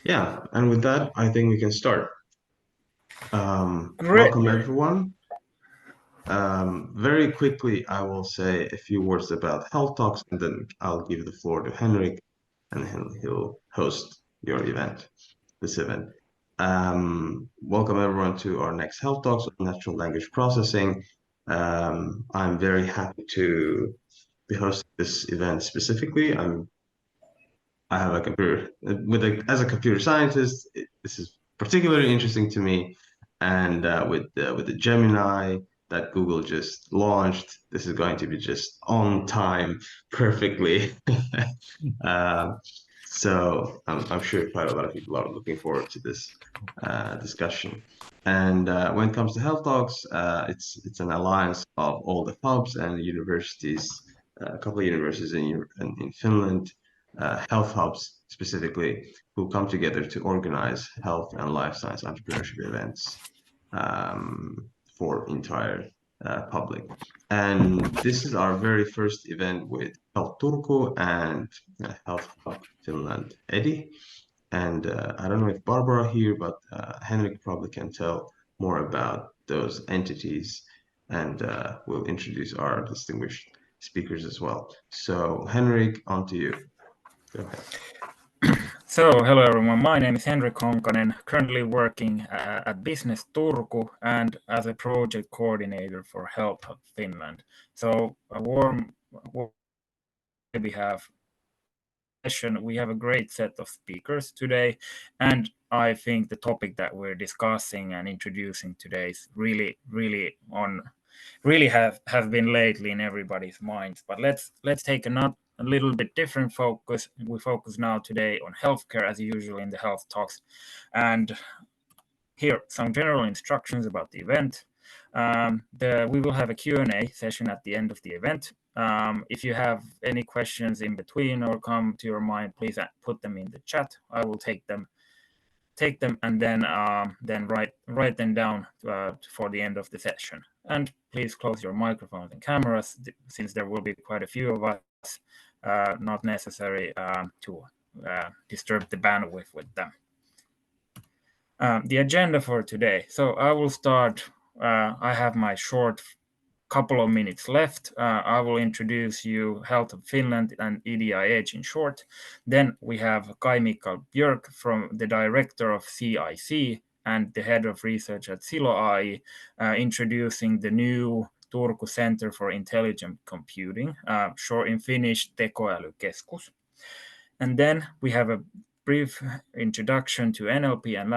Yeah, and with that, I think we can start. Great. Welcome, everyone. Very quickly, I will say a few words about Health Talks, and then I'll give the floor to Henrik, and he'll host this event. Welcome, everyone, to our next Health Talks on natural language processing. I'm very happy to be hosting this event specifically. I have a computer as a computer scientist. This is particularly interesting to me, and with the Gemini that Google just launched, this is going to be just on time, perfectly. uh, so I'm sure quite a lot of people are looking forward to this discussion. And when it comes to Health Talks, it's an alliance of all the hubs and universities, a couple of universities in Finland, health hubs specifically, who come together to organize health and life science entrepreneurship events for entire public. And this is our very first event with HealthTurku and HealthHub Finland EDIH. And I don't know if Barbara here, but Henrik probably can tell more about those entities, and we'll introduce our distinguished speakers as well. So Henrik, on to you. Go ahead. So, hello everyone. My name is Henrik Honkanen, currently working at Business Turku and as a project coordinator for HealthHub Finland. So, a warm behalf session. We have a great set of speakers today, and I think the topic that we're discussing and introducing today is really have been lately in everybody's minds. But let's take a little bit different focus. We focus now today on healthcare as usual in the health talks, and here some general instructions about the event. We will have a Q&A session at the end of the event. If you have any questions in between or come to your mind, please put them in the chat. I will take them and then write them down for the end of the session. And please close your microphones and cameras, since there will be quite a few of us. Not necessary to disturb the bandwidth with them. The agenda for today. So I will start. I have my short couple of minutes left. I will introduce you HealthHub Finland and EDIH in short. Then we have Kaj-Mikael Björk, from the director of CIC and the head of research at Silo AI, introducing the new Turku Centre for Intelligent Computing, short in Finnish, Tekoälykeskus. And then we have a brief introduction to NLP and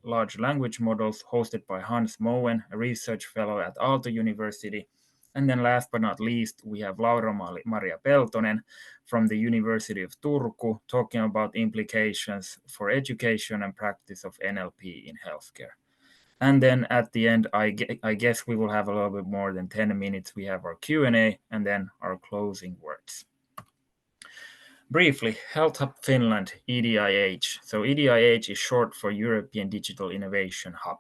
large language models hosted by Hans Moen, a research fellow at Aalto University. And then last but not least, we have Laura-Maria Peltonen from the University of Turku talking about implications for education and practice of NLP in healthcare. And then at the end, I guess we will have a little bit more than 10 minutes. We have our Q&A and then our closing words. Briefly, HealthHub Finland EDIH. So EDIH is short for European Digital Innovation Hub.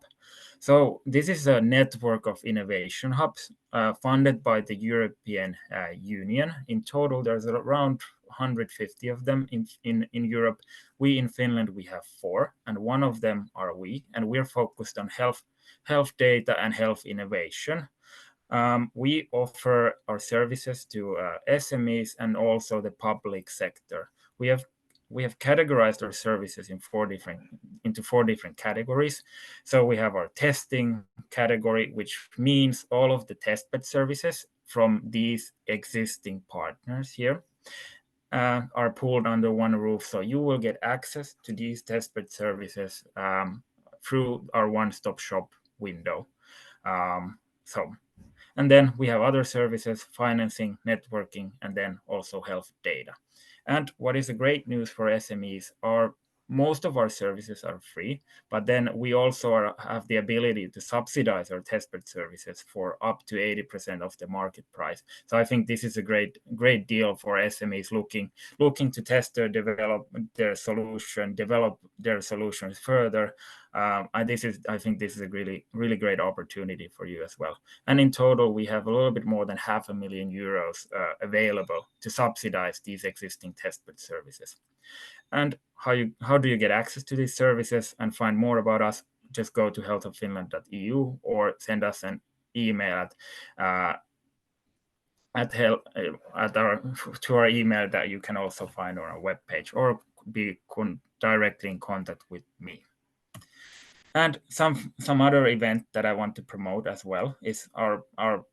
So this is a network of innovation hubs funded by the European Union. In total, there's around 150 of them in Europe. We in Finland, we have 4, and one of them are we, and we're focused on health data and health innovation. We offer our services to SMEs and also the public sector. We have categorized our services into 4 different categories. So we have our testing category, which means all of the testbed services from these existing partners here are pooled under one roof. So you will get access to these testbed services through our one-stop shop window. And then we have other services, financing, networking, and then also health data. And what is the great news for SMEs are most of our services are free, but then we also have the ability to subsidize our testbed services for up to 80% of the market price. So I think this is a great deal for SMEs looking to test or develop their solutions further, I think this is a really great opportunity for you as well. And in total, we have a little bit more than €500,000 available to subsidize these existing testbed services. And how do you get access to these services and find more about us? Just go to healthhubfinland.eu or send us an email to our email that you can also find on our webpage, or be directly in contact with me. And some other event that I want to promote as well is our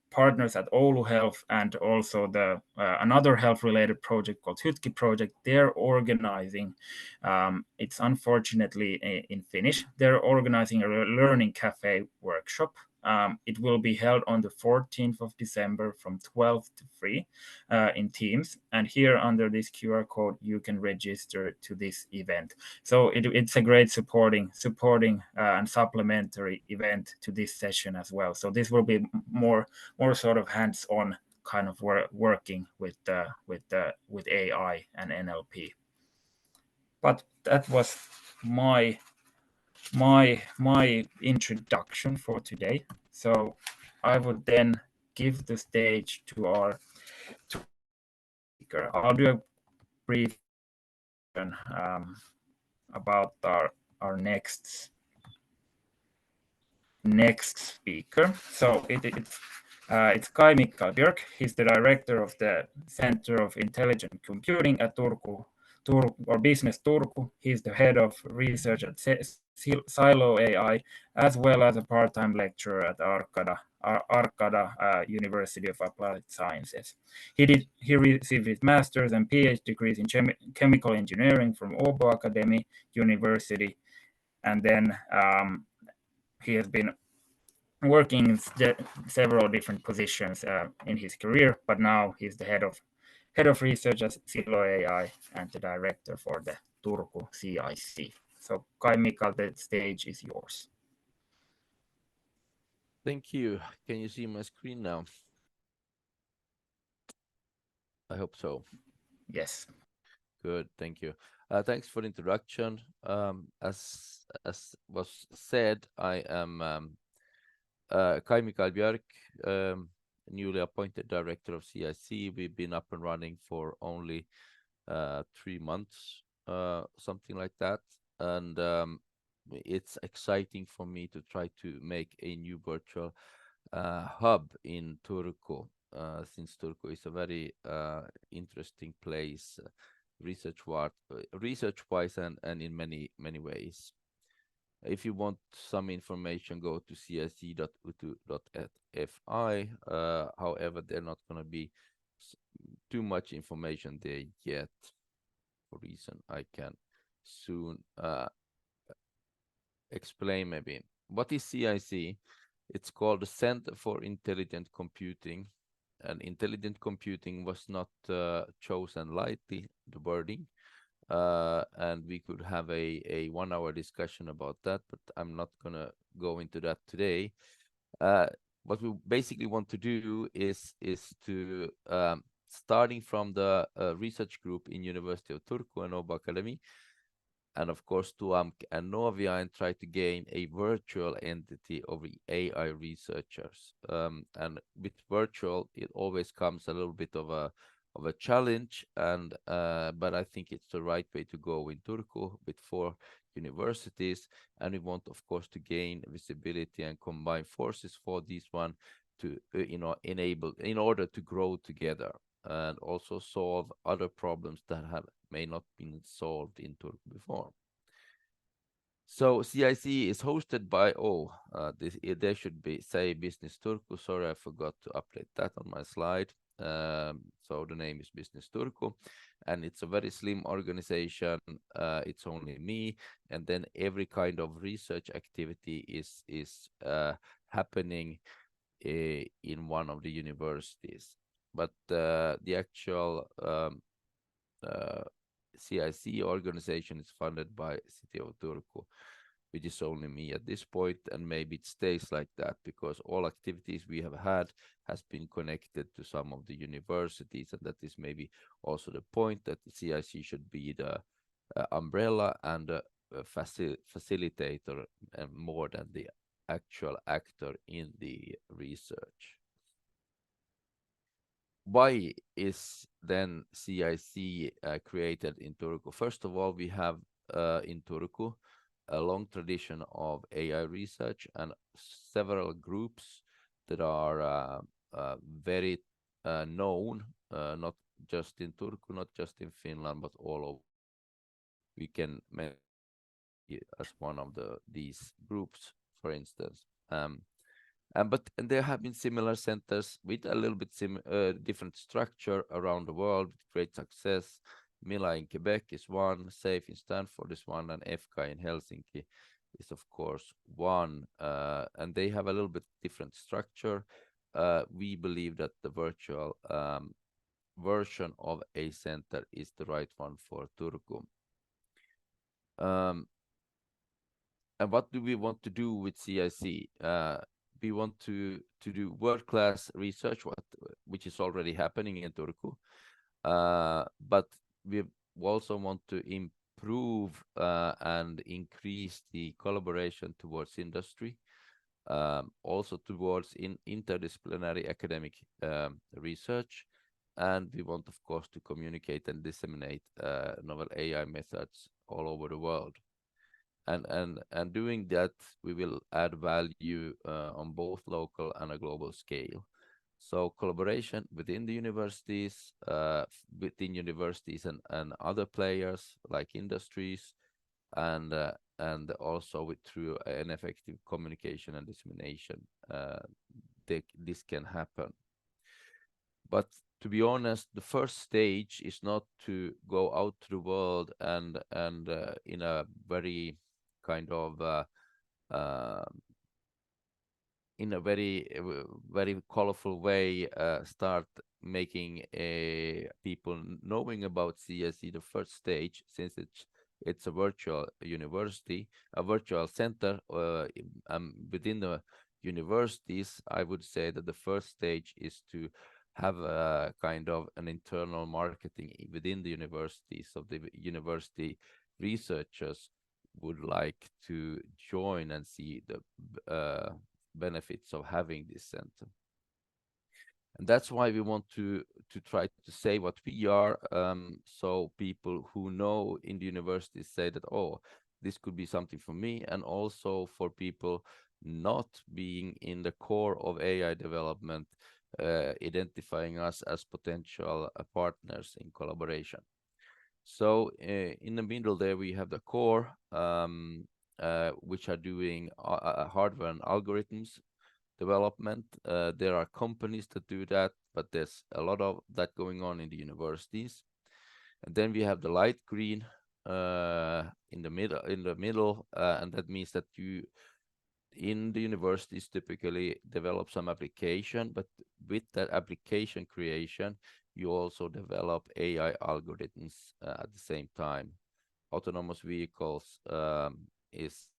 partners at OuluHealth, and also the another health-related project called HealthTurku project. They're organizing, it's unfortunately in Finnish, they're organizing a learning cafe workshop. It will be held on the 14th of December from 12 to 3 in Teams. And here under this QR code, you can register to this event. So it's a great supporting and supplementary event to this session as well. So this will be more sort of hands-on kind of working with AI and NLP. But that was my introduction for today. So I would then give the stage to our speaker. I'll do a brief about our next speaker. So it's Kaj-Mikael Björk. He's the director of the Center of Intelligent Computing at Turku or Business Turku. He's the head of research at Silo AI, as well as a part-time lecturer at Arkada University of Applied Sciences. He received his master's and PhD degrees in chemical engineering from Åbo Academy University, and then he has been working in several different positions in his career, but now he's the head of research at Silo AI and the director for the Turku CIC. So Kaj-Mikael, the stage is yours. Thank you. Can you see my screen now? I hope so. Yes. Good, thank you. Thanks for the introduction. As was said, I am Kaj-Mikael Björk, newly appointed director of CIC. We've been up and running for only 3 months, something like that. And it's exciting for me to try to make a new virtual hub in Turku, since Turku is a very interesting place, research-wise and in many ways. If you want some information, go to cic.utu.fi. However, there's not going to be too much information there yet, for reason I can soon explain maybe. What is CIC? It's called the Center for Intelligent Computing, and intelligent computing was not chosen lightly, the wording. And we could have a 1-hour discussion about that, but I'm not gonna go into that today. What we basically want to do is to starting from the research group in University of Turku and Åbo Academy, and of course Tuamk and Novia, and try to gain a virtual entity of AI researchers. And with virtual, it always comes a little bit of a challenge, and but I think it's the right way to go in Turku with 4 universities, and we want, of course, to gain visibility and combine forces for this one to enable in order to grow together and also solve other problems that may not been solved in Turku before. So CIC is hosted by there should be say Business Turku. Sorry, I forgot to update that on my slide. So the name is Business Turku, and it's a very slim organization. It's only me, and then every kind of research activity is happening in one of the universities. But the actual CIC organization is funded by City of Turku, which is only me at this point, and maybe it stays like that because all activities we have had has been connected to some of the universities, and that is maybe also the point that the CIC should be the umbrella and facilitator more than the actual actor in the research. Why is then CIC created in Turku? First of all, we have in Turku a long tradition of AI research and several groups that are very known, not just in Turku, not just in Finland, but all over. We can mention as one of these groups, for instance. But there have been similar centers with a little bit different structure around the world with great success. Mila in Quebec is one, SAFE in Stanford is one, and EFKA in Helsinki is of course one. And they have a little bit different structure. We believe that the virtual version of a center is the right one for Turku. And what do we want to do with CIC? We want to do world-class research, which is already happening in Turku. But we also want to improve and increase the collaboration towards industry, also towards interdisciplinary academic research. And we want, of course, to communicate and disseminate novel AI methods all over the world. And doing that, we will add value on both local and a global scale. So collaboration within the universities, and other players like industries, and also through an effective communication and dissemination, this can happen. But to be honest, the first stage is not to go out to the world and in a very kind of in a very colorful way start making people knowing about CSE. The first stage, since it's a virtual university, a virtual center within the universities, I would say that the first stage is to have a kind of an internal marketing within the university. So the university researchers would like to join and see the benefits of having this center. And that's why we want to try to say what we are, so people who know in the university say that, oh, this could be something for me, and also for people not being in the core of AI development, identifying us as potential partners in collaboration. So in the middle there we have the core, which are doing hardware and algorithms development. There are companies that do that, but there's a lot of that going on in the universities. And then we have the light green in the middle, and that means that you in the universities typically develop some application, but with that application creation, you also develop AI algorithms at the same time. Autonomous vehicles is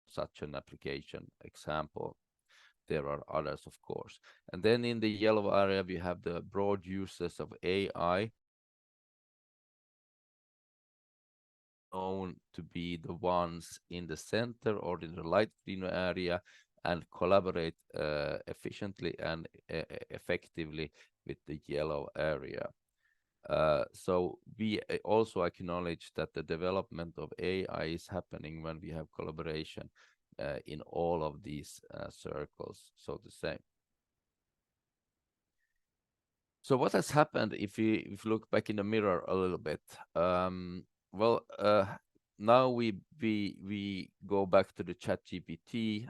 such an application example. There are others, of course. And then in the yellow area, we have the broad uses of AI, known to be the ones in the center or in the light green area, and collaborate efficiently and effectively with the yellow area. So we also acknowledge that the development of AI is happening when we have collaboration in all of these circles, so to say. So what has happened if you look back in the mirror a little bit? Well, now we go back to the ChatGPT.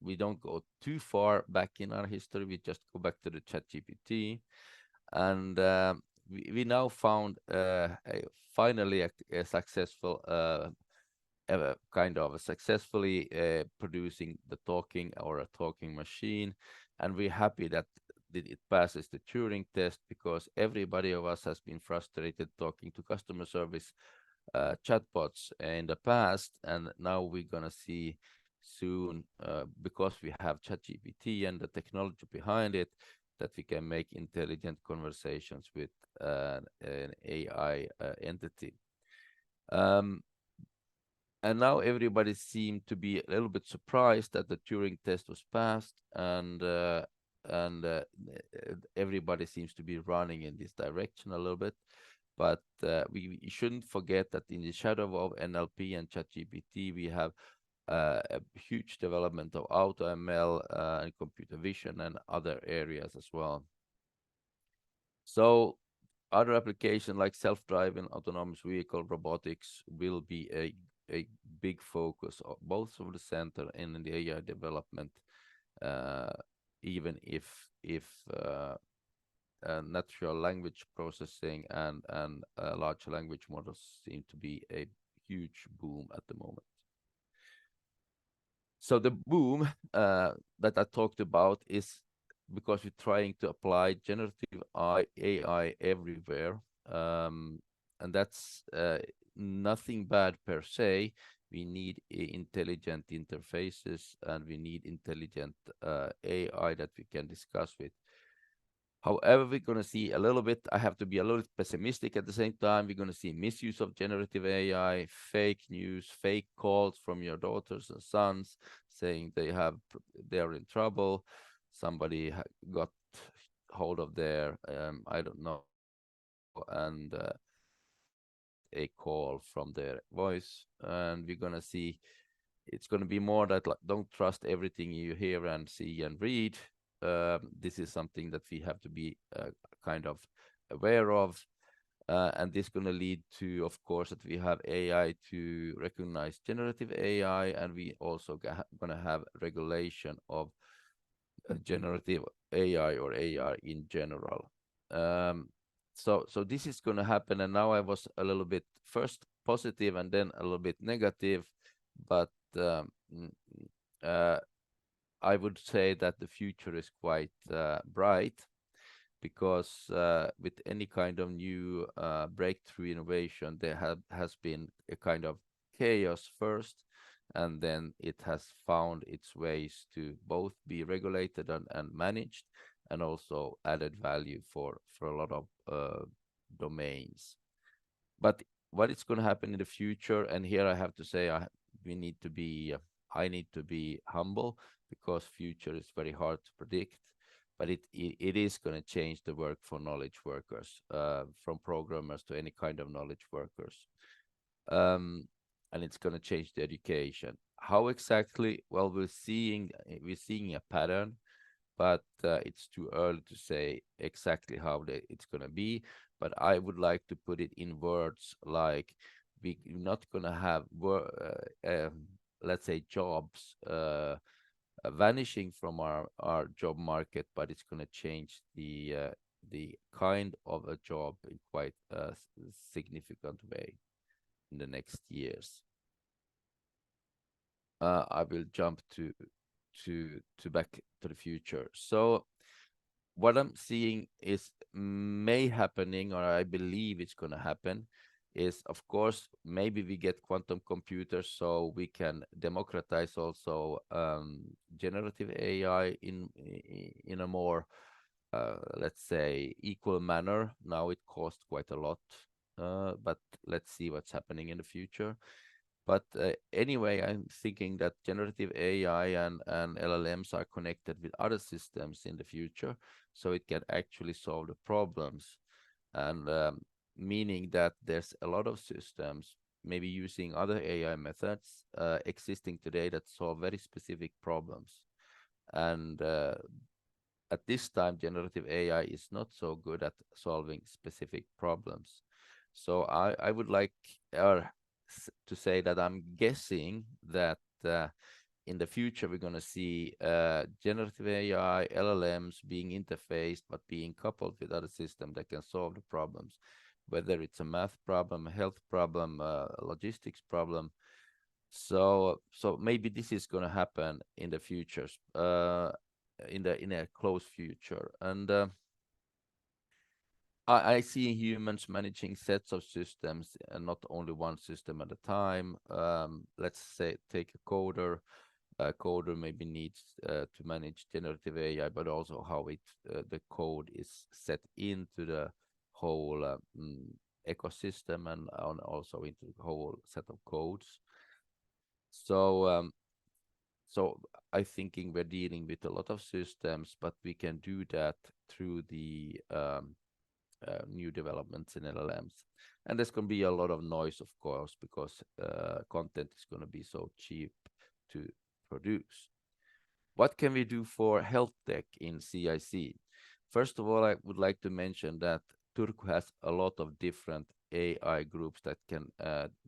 We don't go too far back in our history. We just go back to the ChatGPT, and we now found finally a successful kind of successfully producing the talking or a talking machine, and we're happy that it passes the Turing test, because everybody of us has been frustrated talking to customer service chatbots in the past, and now we're gonna see soon, because we have ChatGPT and the technology behind it, that we can make intelligent conversations with an AI entity. And now everybody seemed to be a little bit surprised that the Turing test was passed, and everybody seems to be running in this direction a little bit. But we shouldn't forget that in the shadow of NLP and ChatGPT, we have a huge development of AutoML and computer vision and other areas as well. So other applications like self-driving, autonomous vehicle, robotics will be a big focus of both of the center and in the AI development, even if natural language processing and large language models seem to be a huge boom at the moment. So the boom that I talked about is because we're trying to apply generative AI everywhere, and that's nothing bad per se. We need intelligent interfaces, and we need intelligent AI that we can discuss with. However, we're going to see a little bit, I have to be a little pessimistic at the same time. We're going to see misuse of generative AI, fake news, fake calls from your daughters and sons saying they are in trouble. Somebody got hold of their, I don't know, and a call from their voice. And we're going to see, it's going to be more that like, don't trust everything you hear and see and read. This is something that we have to be kind of aware of. And this is going to lead to, of course, that we have AI to recognize generative AI, and we also going to have regulation of generative AI or AI in general. So this is going to happen, and now I was a little bit first positive and then a little bit negative, but I would say that the future is quite bright, because with any kind of new breakthrough innovation, there has been a kind of chaos first, and then it has found its ways to both be regulated and managed, and also added value for a lot of domains. But what is going to happen in the future, and here I have to say I need to be humble, because future is very hard to predict, but it is going to change the work for knowledge workers, from programmers to any kind of knowledge workers, and it's going to change the education. How exactly? Well, we're seeing a pattern, but it's too early to say exactly how it's going to be. But I would like to put it in words like we're not going to have, let's say, jobs vanishing from our job market, but it's going to change the kind of a job in quite a significant way in the next years. I will jump to back to the future. So what I'm seeing is may happening, or I believe it's going to happen, is, of course, maybe we get quantum computers so we can democratize also generative AI in a more, let's say, equal manner. Now it costs quite a lot, but let's see what's happening in the future. But anyway, I'm thinking that generative AI and LLMs are connected with other systems in the future, so it can actually solve the problems. And meaning that there's a lot of systems, maybe using other AI methods existing today that solve very specific problems. And at this time, generative AI is not so good at solving specific problems. So I would like to say that I'm guessing that in the future we're going to see generative AI, LLMs being interfaced, but being coupled with other systems that can solve the problems, whether it's a math problem, a health problem, a logistics problem. So maybe this is going to happen in the future, in a close future. And I see humans managing sets of systems and not only one system at a time. Let's say take a coder. A coder maybe needs to manage generative AI, but also how the code is set into the whole ecosystem, and also into the whole set of codes. So I'm thinking we're dealing with a lot of systems, but we can do that through the new developments in LLMs. And there's going to be a lot of noise, of course, because content is going to be so cheap to produce. What can we do for health tech in CIC? First of all, I would like to mention that Turku has a lot of different AI groups that can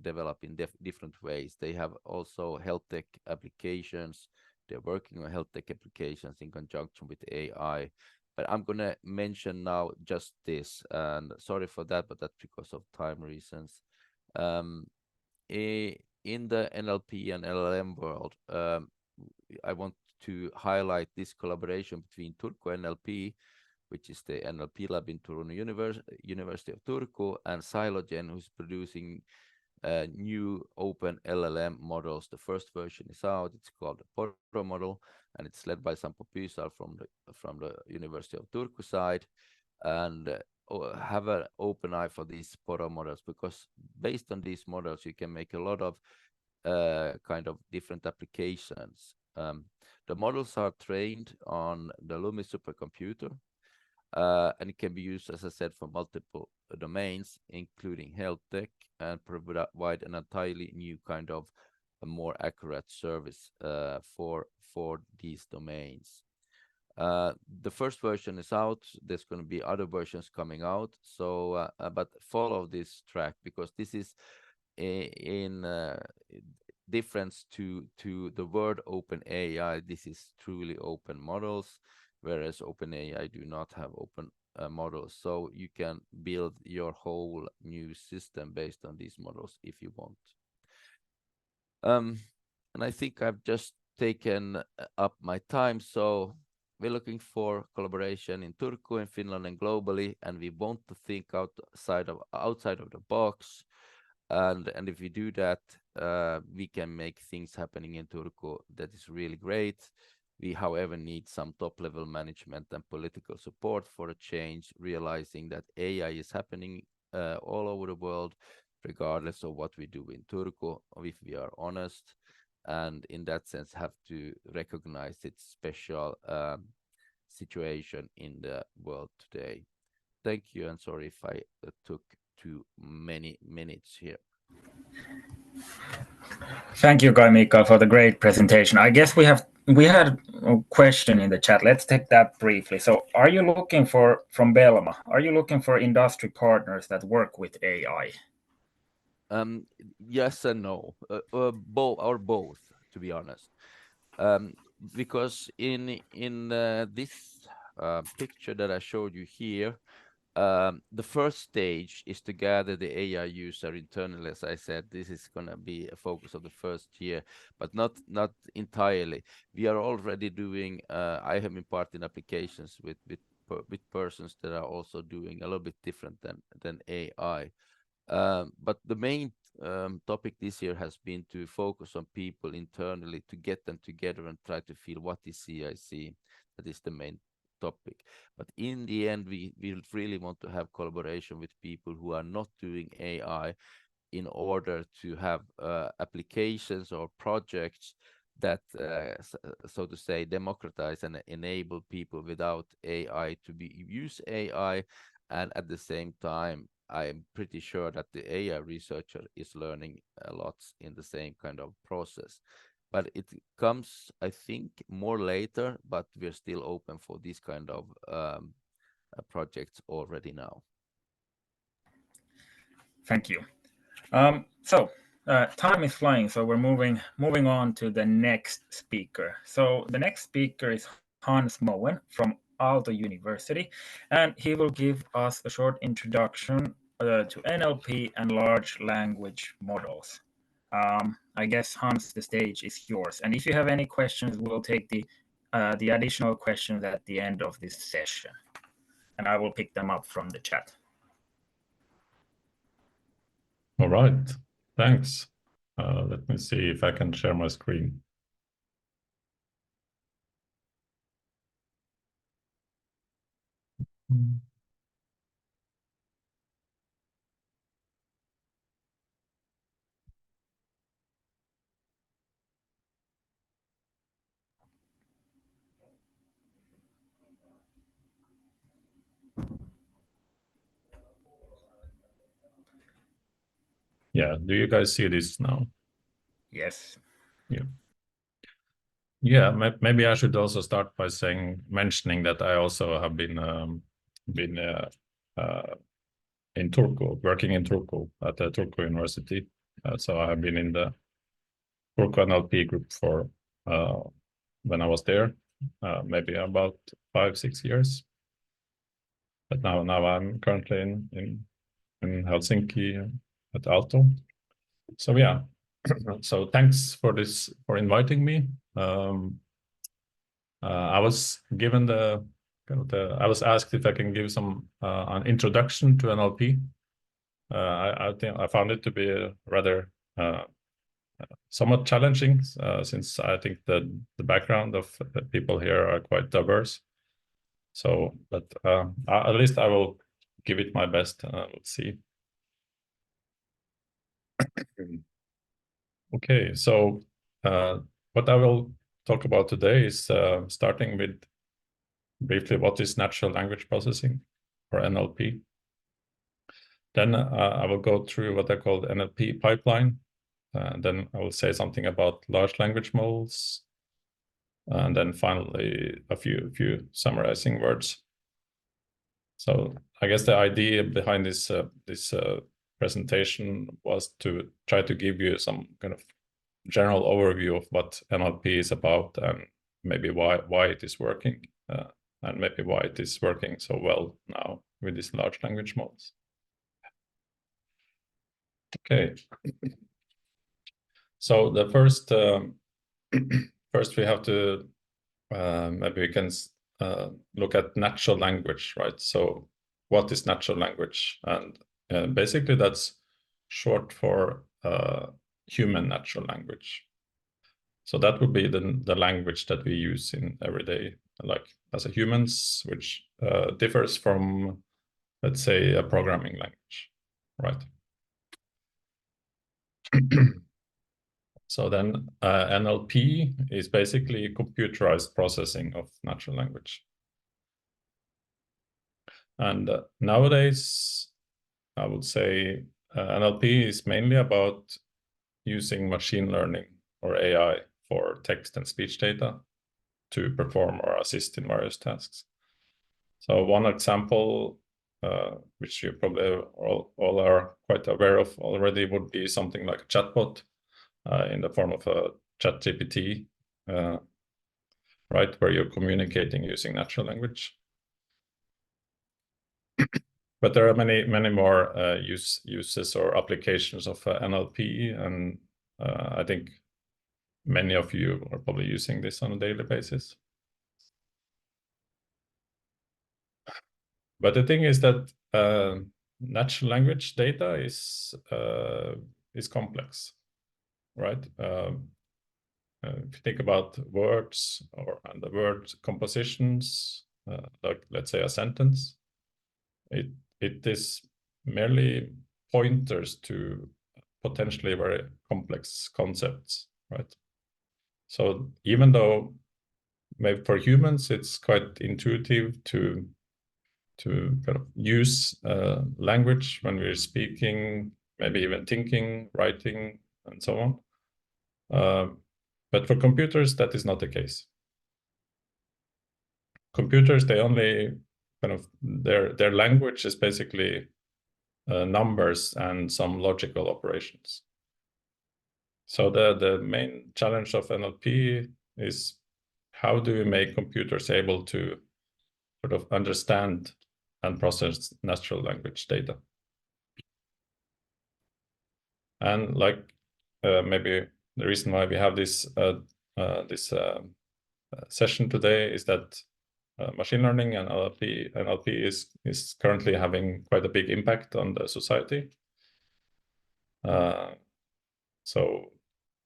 develop in different ways. They have also health tech applications. They're working on health tech applications in conjunction with AI. But I'm going to mention now just this, and sorry for that, but that's because of time reasons. In the NLP and LLM world, I want to highlight this collaboration between Turku NLP, which is the NLP lab in Turku University of Turku, and Silogen, who's producing new open LLM models. The first version is out. It's called the Poro model, and it's led by Sampo Pyysal from the University of Turku side. And have an open eye for these Poro models, because based on these models, you can make a lot of kind of different applications. The models are trained on the Lumi supercomputer, and it can be used, as I said, for multiple domains, including health tech, and provide an entirely new kind of a more accurate service for these domains. The first version is out. There's going to be other versions coming out. So, but follow this track, because this is in difference to the word open AI. This is truly open models, whereas OpenAI do not have open models. So you can build your whole new system based on these models if you want. And I think I've just taken up my time. So we're looking for collaboration in Turku, in Finland, and globally, and we want to think outside of the box. And if we do that, we can make things happening in Turku that is really great. We, however, need some top-level management and political support for a change, realizing that AI is happening all over the world, regardless of what we do in Turku, if we are honest, and in that sense have to recognize its special situation in the world today. Thank you, and sorry if I took too many minutes here. Thank you, Kaj-Mikael, for the great presentation. I guess we had a question in the chat. Let's take that briefly. So, are you looking for, from Belma, are you looking for industry partners that work with AI? Yes and no, both, to be honest. Because in this picture that I showed you here, the first stage is to gather the AI user internally. As I said, this is going to be a focus of the first year, but not entirely. We are already doing, I have been part in applications with persons that are also doing a little bit different than AI. But the main topic this year has been to focus on people internally, to get them together and try to feel what is CIC. That is the main topic. But in the end, we really want to have collaboration with people who are not doing AI, in order to have applications or projects that, so to say, democratize and enable people without AI to use AI, and at the same time, I'm pretty sure that the AI researcher is learning a lot in the same kind of process. But it comes, I think, more later, but we're still open for these kind of projects already now. Thank you. Time is flying, so we're moving on to the next speaker. So the next speaker is Hans Moen from Aalto University, and he will give us a short introduction to NLP and large language models. I guess, Hans, the stage is yours. And if you have any questions, we'll take the additional questions at the end of this session, and I will pick them up from the chat. All right, thanks. Let me see if I can share my screen. Yeah, do you guys see this now? Yes. Yeah, maybe I should also start by mentioning that I also have been in Turku, working in Turku at the Turku University. So I have been in the Turku NLP group for when I was there, maybe about 5-6 years. But now I'm currently in Helsinki at Aalto. So yeah, so thanks for inviting me. I was given I was asked if I can give an introduction to NLP. I think I found it to be rather somewhat challenging, since I think the background of the people here are quite diverse. So, but at least I will give it my best. Let's see. Okay, so what I will talk about today is starting with briefly what is natural language processing, or NLP. Then I will go through what I call the NLP pipeline. Then I will say something about large language models. And then finally, a few summarizing words. So I guess the idea behind this presentation was to try to give you some kind of general overview of what NLP is about, and maybe why it is working, and maybe why it is working so well now with these large language models. Okay. So the first we have to maybe we can look at natural language, right? So what is natural language? And basically that's short for human natural language. So that would be the language that we use in everyday, like as a humans, which differs from, let's say, a programming language, right? So then NLP is basically computerized processing of natural language. And nowadays, I would say NLP is mainly about using machine learning or AI for text and speech data to perform or assist in various tasks. So one example, which you probably all are quite aware of already, would be something like a chatbot in the form of a ChatGPT, right, where you're communicating using natural language. But there are many more uses or applications of NLP, and I think many of you are probably using this on a daily basis. But the thing is that natural language data is complex, right? If you think about words and the word compositions, like let's say a sentence, it is merely pointers to potentially very complex concepts, right? So even though maybe for humans it's quite intuitive to kind of use language when we're speaking, maybe even thinking, writing, and so on. But for computers, that is not the case. Computers, they only kind of, their language is basically numbers and some logical operations. So the main challenge of NLP is how do we make computers able to sort of understand and process natural language data? And like maybe the reason why we have this session today is that machine learning and NLP is currently having quite a big impact on the society. So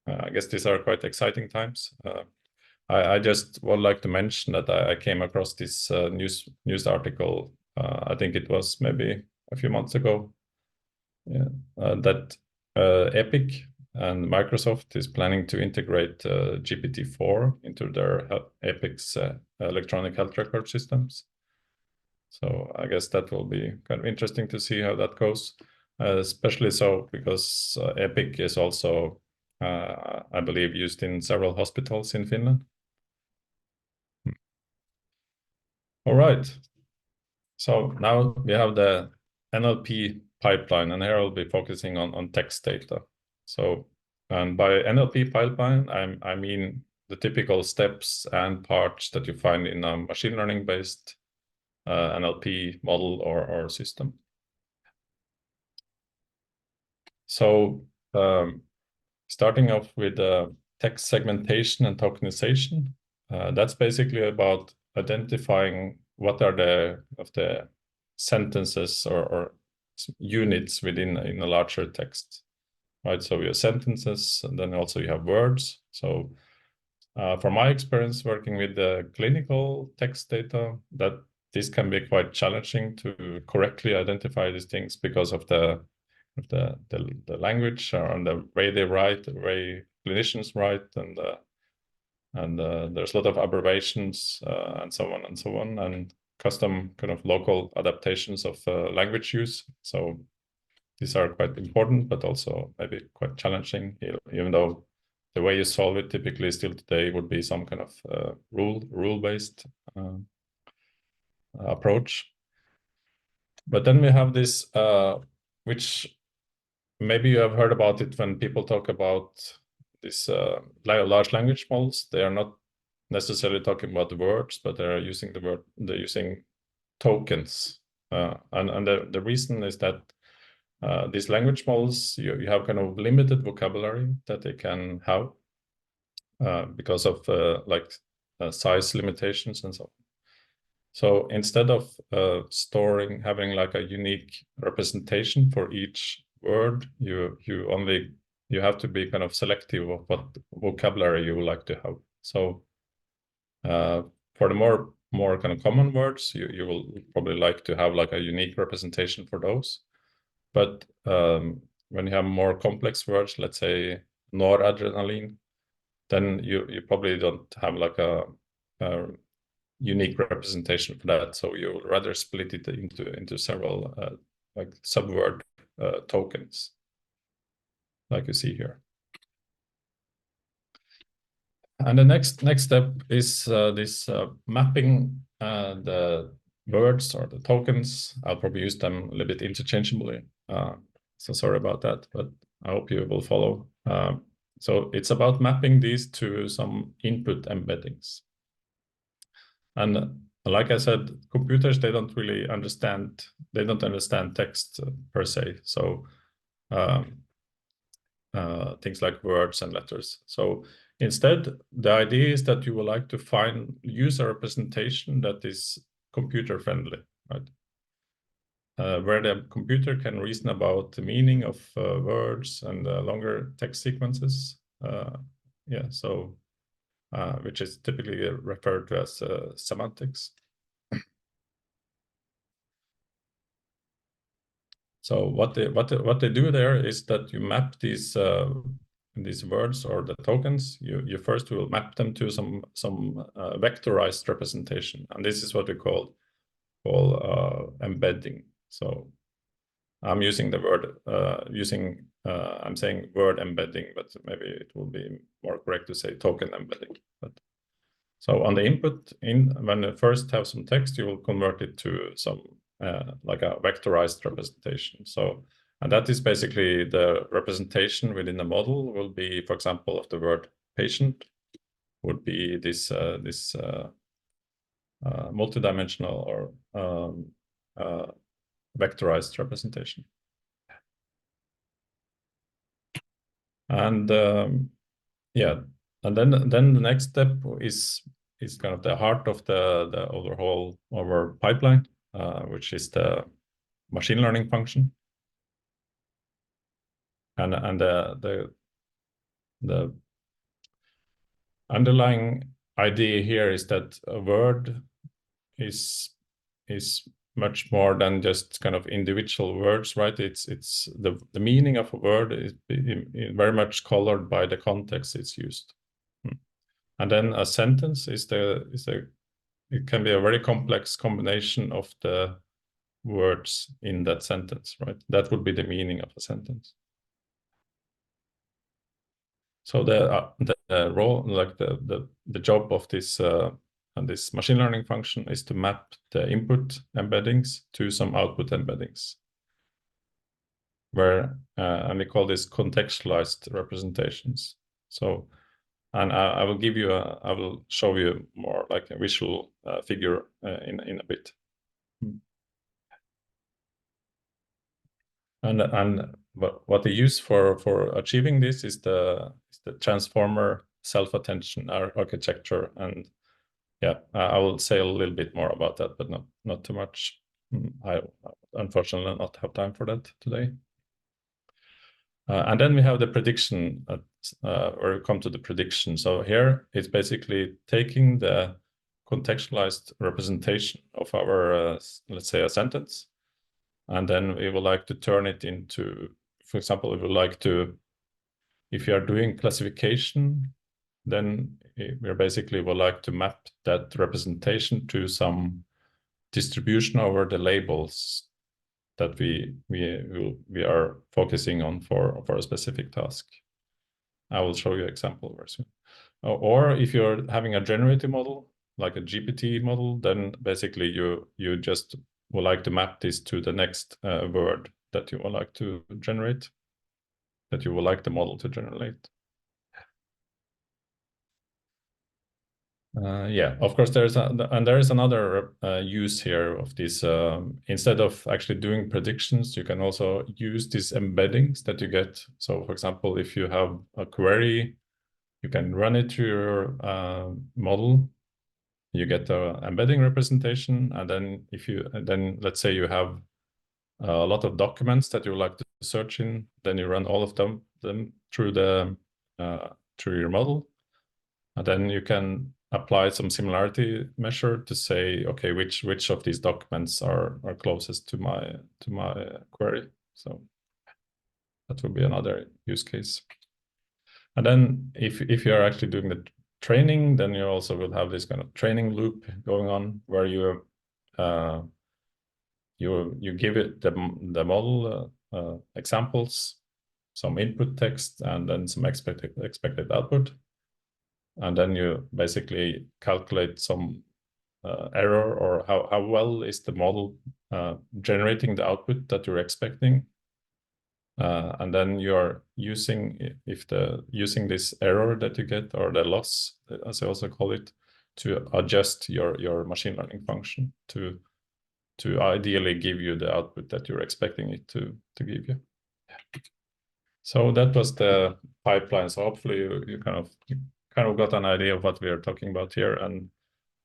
I guess these are quite exciting times. I just would like to mention that I came across this news article. I think it was maybe a few months ago. Yeah, that Epic and Microsoft is planning to integrate GPT-4 into their Epic's electronic health record systems. So I guess that will be kind of interesting to see how that goes. especially so because Epic is also, I believe, used in several hospitals in Finland. All right. So now we have the NLP pipeline, and here I'll be focusing on text data. So, and by NLP pipeline, I mean the typical steps and parts that you find in a machine learning-based NLP model or system. So, starting off with text segmentation and tokenization, that's basically about identifying what are the sentences or units within in a larger text, right? So you have sentences, and then also you have words. So from my experience working with the clinical text data, that this can be quite challenging to correctly identify these things because of the language and the way they write, the way clinicians write, and there's a lot of abbreviations and so on, and custom kind of local adaptations of language use. So these are quite important, but also maybe quite challenging, even though the way you solve it typically still today would be some kind of rule-based approach. But then we have this, which maybe you have heard about it when people talk about this large language models. They are not necessarily talking about the words, but they're using they're using tokens. And the reason is that these language models, you have kind of limited vocabulary that they can have because of size limitations and so on. So instead of having like a unique representation for each word, you have to be kind of selective of what vocabulary you would like to have. So for the more kind of common words, you will probably like to have like a unique representation for those. But when you have more complex words, let's say noradrenaline, then you probably don't have like a unique representation for that. So you would rather split it into several like subword tokens, like you see here. And the next step is this mapping the words or the tokens. I'll probably use them a little bit interchangeably. So sorry about that, but I hope you will follow. So it's about mapping these to some input embeddings. And like I said, computers, they don't understand text per se. So things like words and letters. So instead, the idea is that you would like to use a representation that is computer friendly, right? Where the computer can reason about the meaning of words and longer text sequences. Which is typically referred to as semantics. So what they do there is that you map these words or the tokens. You first will map them to some vectorized representation, and this is what we call embedding. So I'm using the word I'm saying word embedding, but maybe it will be more correct to say token embedding. So on the input, when you first have some text, you will convert it to some like a vectorized representation. So, and that is basically the representation within the model will be, for example, of the word patient would be this multidimensional or vectorized representation. And and then the next step is kind of the heart of the overall our pipeline, which is the machine learning function. And the underlying idea here is that a word is much more than just kind of individual words, right? It's the meaning of a word is very much colored by the context it's used. And then a sentence it can be a very complex combination of the words in that sentence, right? That would be the meaning of a sentence. So the role, like the job of this this machine learning function is to map the input embeddings to some output embeddings, where and we call this contextualized representations. So, and I will give you I will show you more like a visual figure in a bit. And what they use for achieving this is the transformer self-attention architecture. And yeah, I will say a little bit more about that, but not too much. I unfortunately not have time for that today. And then we have the prediction, or we come to the prediction. So here it's basically taking the contextualized representation of our, let's say, a sentence, and then we would like to turn it into, for example, we would like to, if you are doing classification, then we basically would like to map that representation to some distribution over the labels that we are focusing on for a specific task. I will show you an example very soon. Or if you're having a generative model, like a GPT model, then basically you just would like to map this to the next word that you would like to generate, that you would like the model to generate. Yeah, of course, there is another use here of this. Instead of actually doing predictions, you can also use these embeddings that you get. So, for example, if you have a query, you can run it to your model. You get the embedding representation, and then let's say you have a lot of documents that you would like to search in. Then you run all of them through through your model, and then you can apply some similarity measure to say, okay, which of these documents are closest to my query. So that would be another use case. And then if you are actually doing the training, then you also will have this kind of training loop going on, where you give it the model examples, some input text, and then some expected output. And then you basically calculate some error, or how well is the model generating the output that you're expecting. And then you're using this error that you get, or the loss, as I also call it, to adjust your machine learning function to ideally give you the output that you're expecting it to give you. So that was the pipeline. So hopefully you kind of got an idea of what we are talking about here. And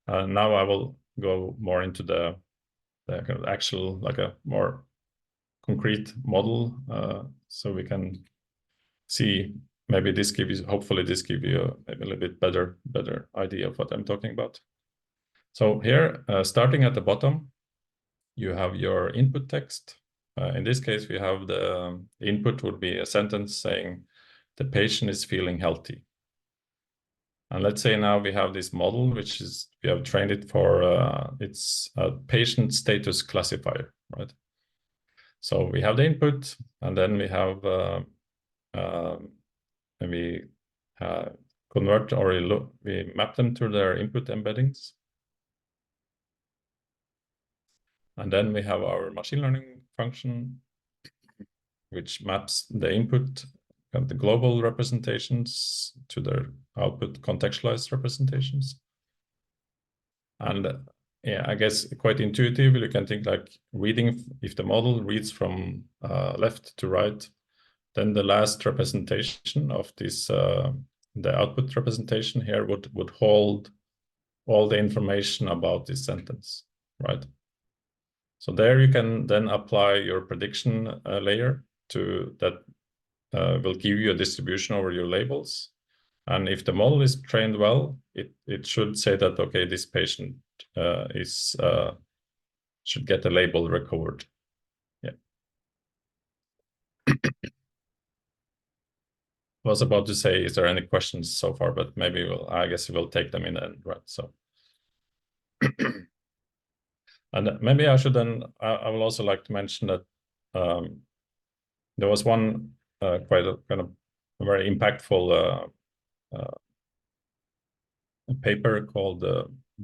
now I will go more into the kind of actual, like a more concrete model, so we can see, maybe hopefully this gives you maybe a little bit better idea of what I'm talking about. So here, starting at the bottom, you have your input text. In this case, we have the input would be a sentence saying the patient is feeling healthy. And let's say now we have this model, which is, we have trained it for, it's a patient status classifier, right? So we have the input, and then we have, we convert, or we map them to their input embeddings. And then we have our machine learning function, which maps the input and the global representations to their output contextualized representations. And yeah, I guess quite intuitive, you can think like reading, if the model reads from left to right, then the last representation of this, the output representation here would hold all the information about this sentence, right? So there you can then apply your prediction layer to that will give you a distribution over your labels. And if the model is trained well, it should say that, okay, this patient should get a label recovered. Yeah. I was about to say, is there any questions so far? But maybe I guess we'll take them in the end, right? So And maybe I should then, I will also like to mention that there was one quite a kind of a very impactful paper called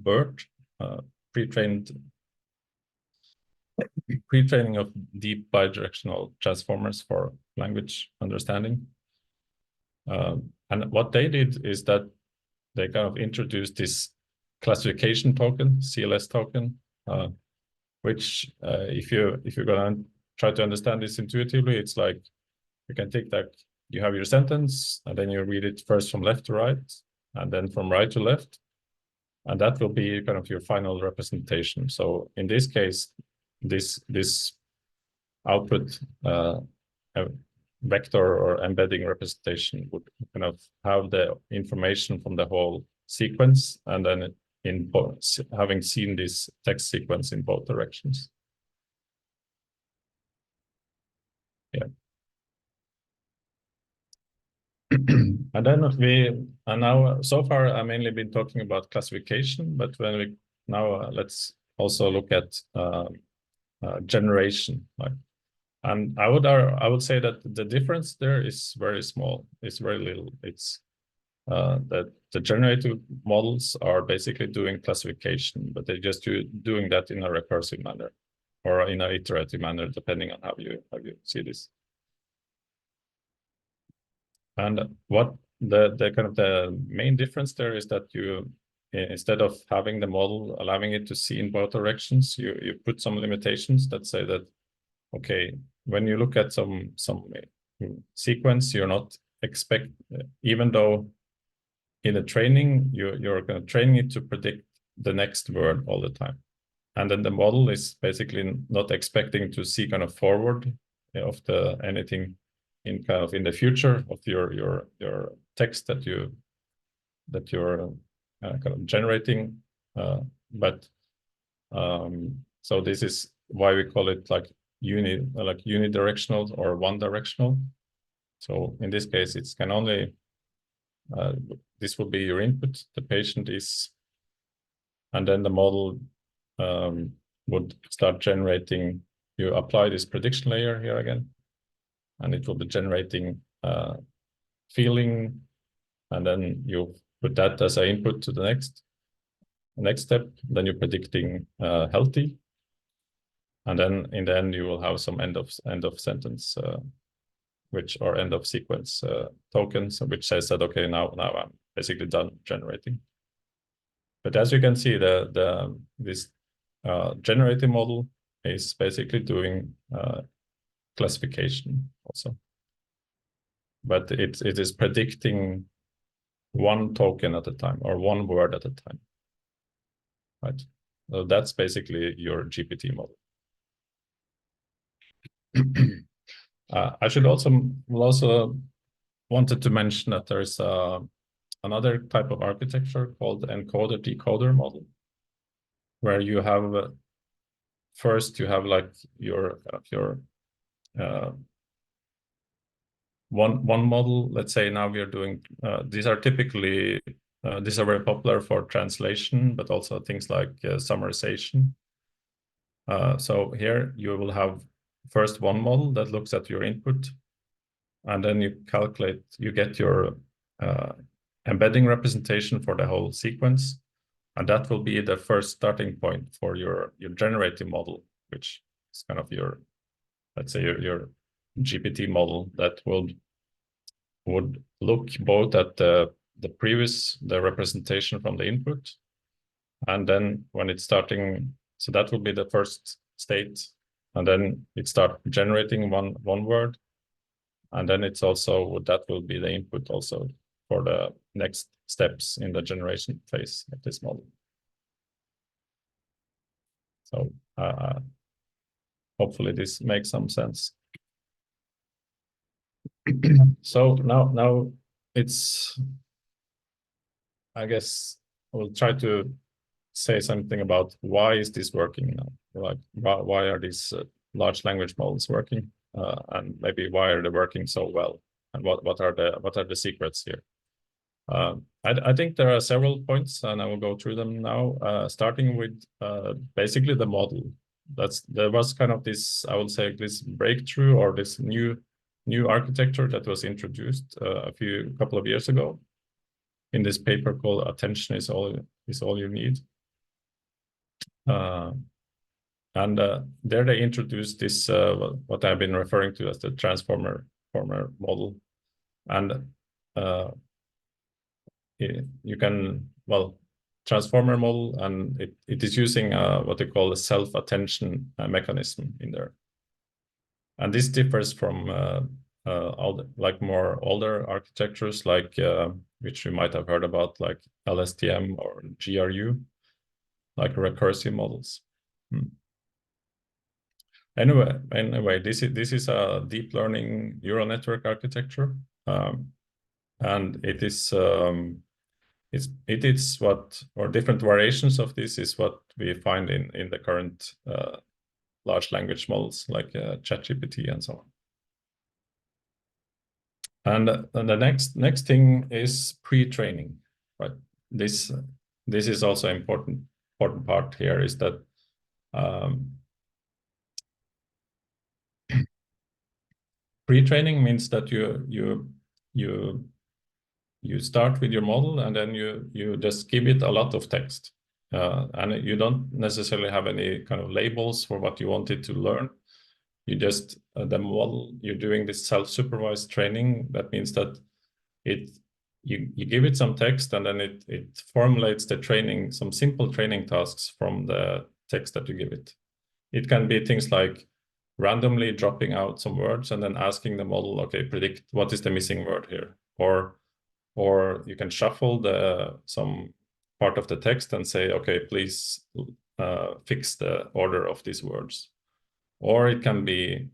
Björk, pre-training of deep bidirectional transformers for language understanding. And what they did is that they kind of introduced this classification token, CLS token, which if you're gonna try to understand this intuitively, it's like you can take that, you have your sentence, and then you read it first from left to right, and then from right to left, and that will be kind of your final representation. So in this case, this output vector or embedding representation would kind of have the information from the whole sequence, and then in having seen this text sequence in both directions. Yeah. And then now so far I've mainly been talking about classification, but when we now let's also look at generation. And I would say that the difference there is very small. It's very little. It's that the generative models are basically doing classification, but they're just doing that in a recursive manner or in an iterative manner, depending on how you see this. And what the kind of the main difference there is that you, instead of having the model allowing it to see in both directions, you put some limitations that say that, okay, when you look at some sequence, you're not even though in the training you're going to train it to predict the next word all the time, and then the model is basically not expecting to see kind of forward of anything in kind of in the future of your text that you're kind of generating, but so this is why we call it like unidirectional or one directional. So in this case, it's can only this will be your input. The patient is, and then the model would start generating. You apply this prediction layer here again, and it will be generating feeling, and then you put that as an input to the next step. Then you're predicting healthy, and then in the end you will have some end of sentence, which or end of sequence tokens, which says that okay, now I'm basically done generating. But as you can see, this generative model is basically doing classification also, but it is predicting one token at a time or one word at a time, right? So that's basically your GPT model. I should also wanted to mention that there's another type of architecture called encoder-decoder model, where you have first you have like your one model. Let's say now we are doing these are typically these are very popular for translation, but also things like summarization. So here you will have first one model that looks at your input, and then you get your embedding representation for the whole sequence, and that will be the first starting point for your generative model, which is kind of your, let's say your GPT model that would look both at the representation from the input, and then when it's starting, so that will be the first state, and then it starts generating one word, and then it's also that will be the input also for the next steps in the generation phase of this model. So hopefully this makes some sense. So now it's, I guess we'll try to say something about why is this working now? Like why are these large language models working, and maybe why are they working so well, and what are the secrets here? I think there are several points, and I will go through them now, starting with basically the model. There was kind of this, I would say, this breakthrough or this new architecture that was introduced a couple of years ago in this paper called "Attention is all you need," and there they introduced this what I've been referring to as the transformer model, and you can, transformer model, and it is using what they call a self-attention mechanism in there. And this differs from more older architectures, like which you might have heard about, like LSTM or GRU, like recursive models. Anyway, this is a deep learning neural network architecture, and it is what, or different variations of this is what we find in the current large language models like ChatGPT and so on. And the next thing is pre-training, right? This is also important part here, is that pre-training means that you start with your model, and then you just give it a lot of text, and you don't necessarily have any kind of labels for what you want it to learn. You just the model, you're doing this self-supervised training. That means that you give it some text, and then it formulates the training, some simple training tasks from the text that you give it. It can be things like randomly dropping out some words and then asking the model, okay, predict what is the missing word here, or you can shuffle some part of the text and say, okay, please fix the order of these words. Or it can be,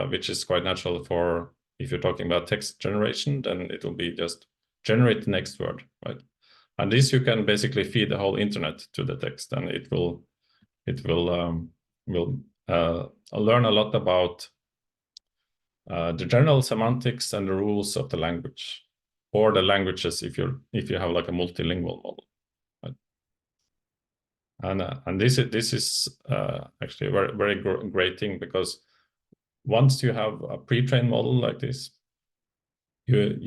which is quite natural for, if you're talking about text generation, then it will be just generate the next word, right? And this you can basically feed the whole internet to the text, and it will learn a lot about the general semantics and the rules of the language, or the languages if you have like a multilingual model, right? And this is actually a very, very great thing, because once you have a pre-trained model like this, if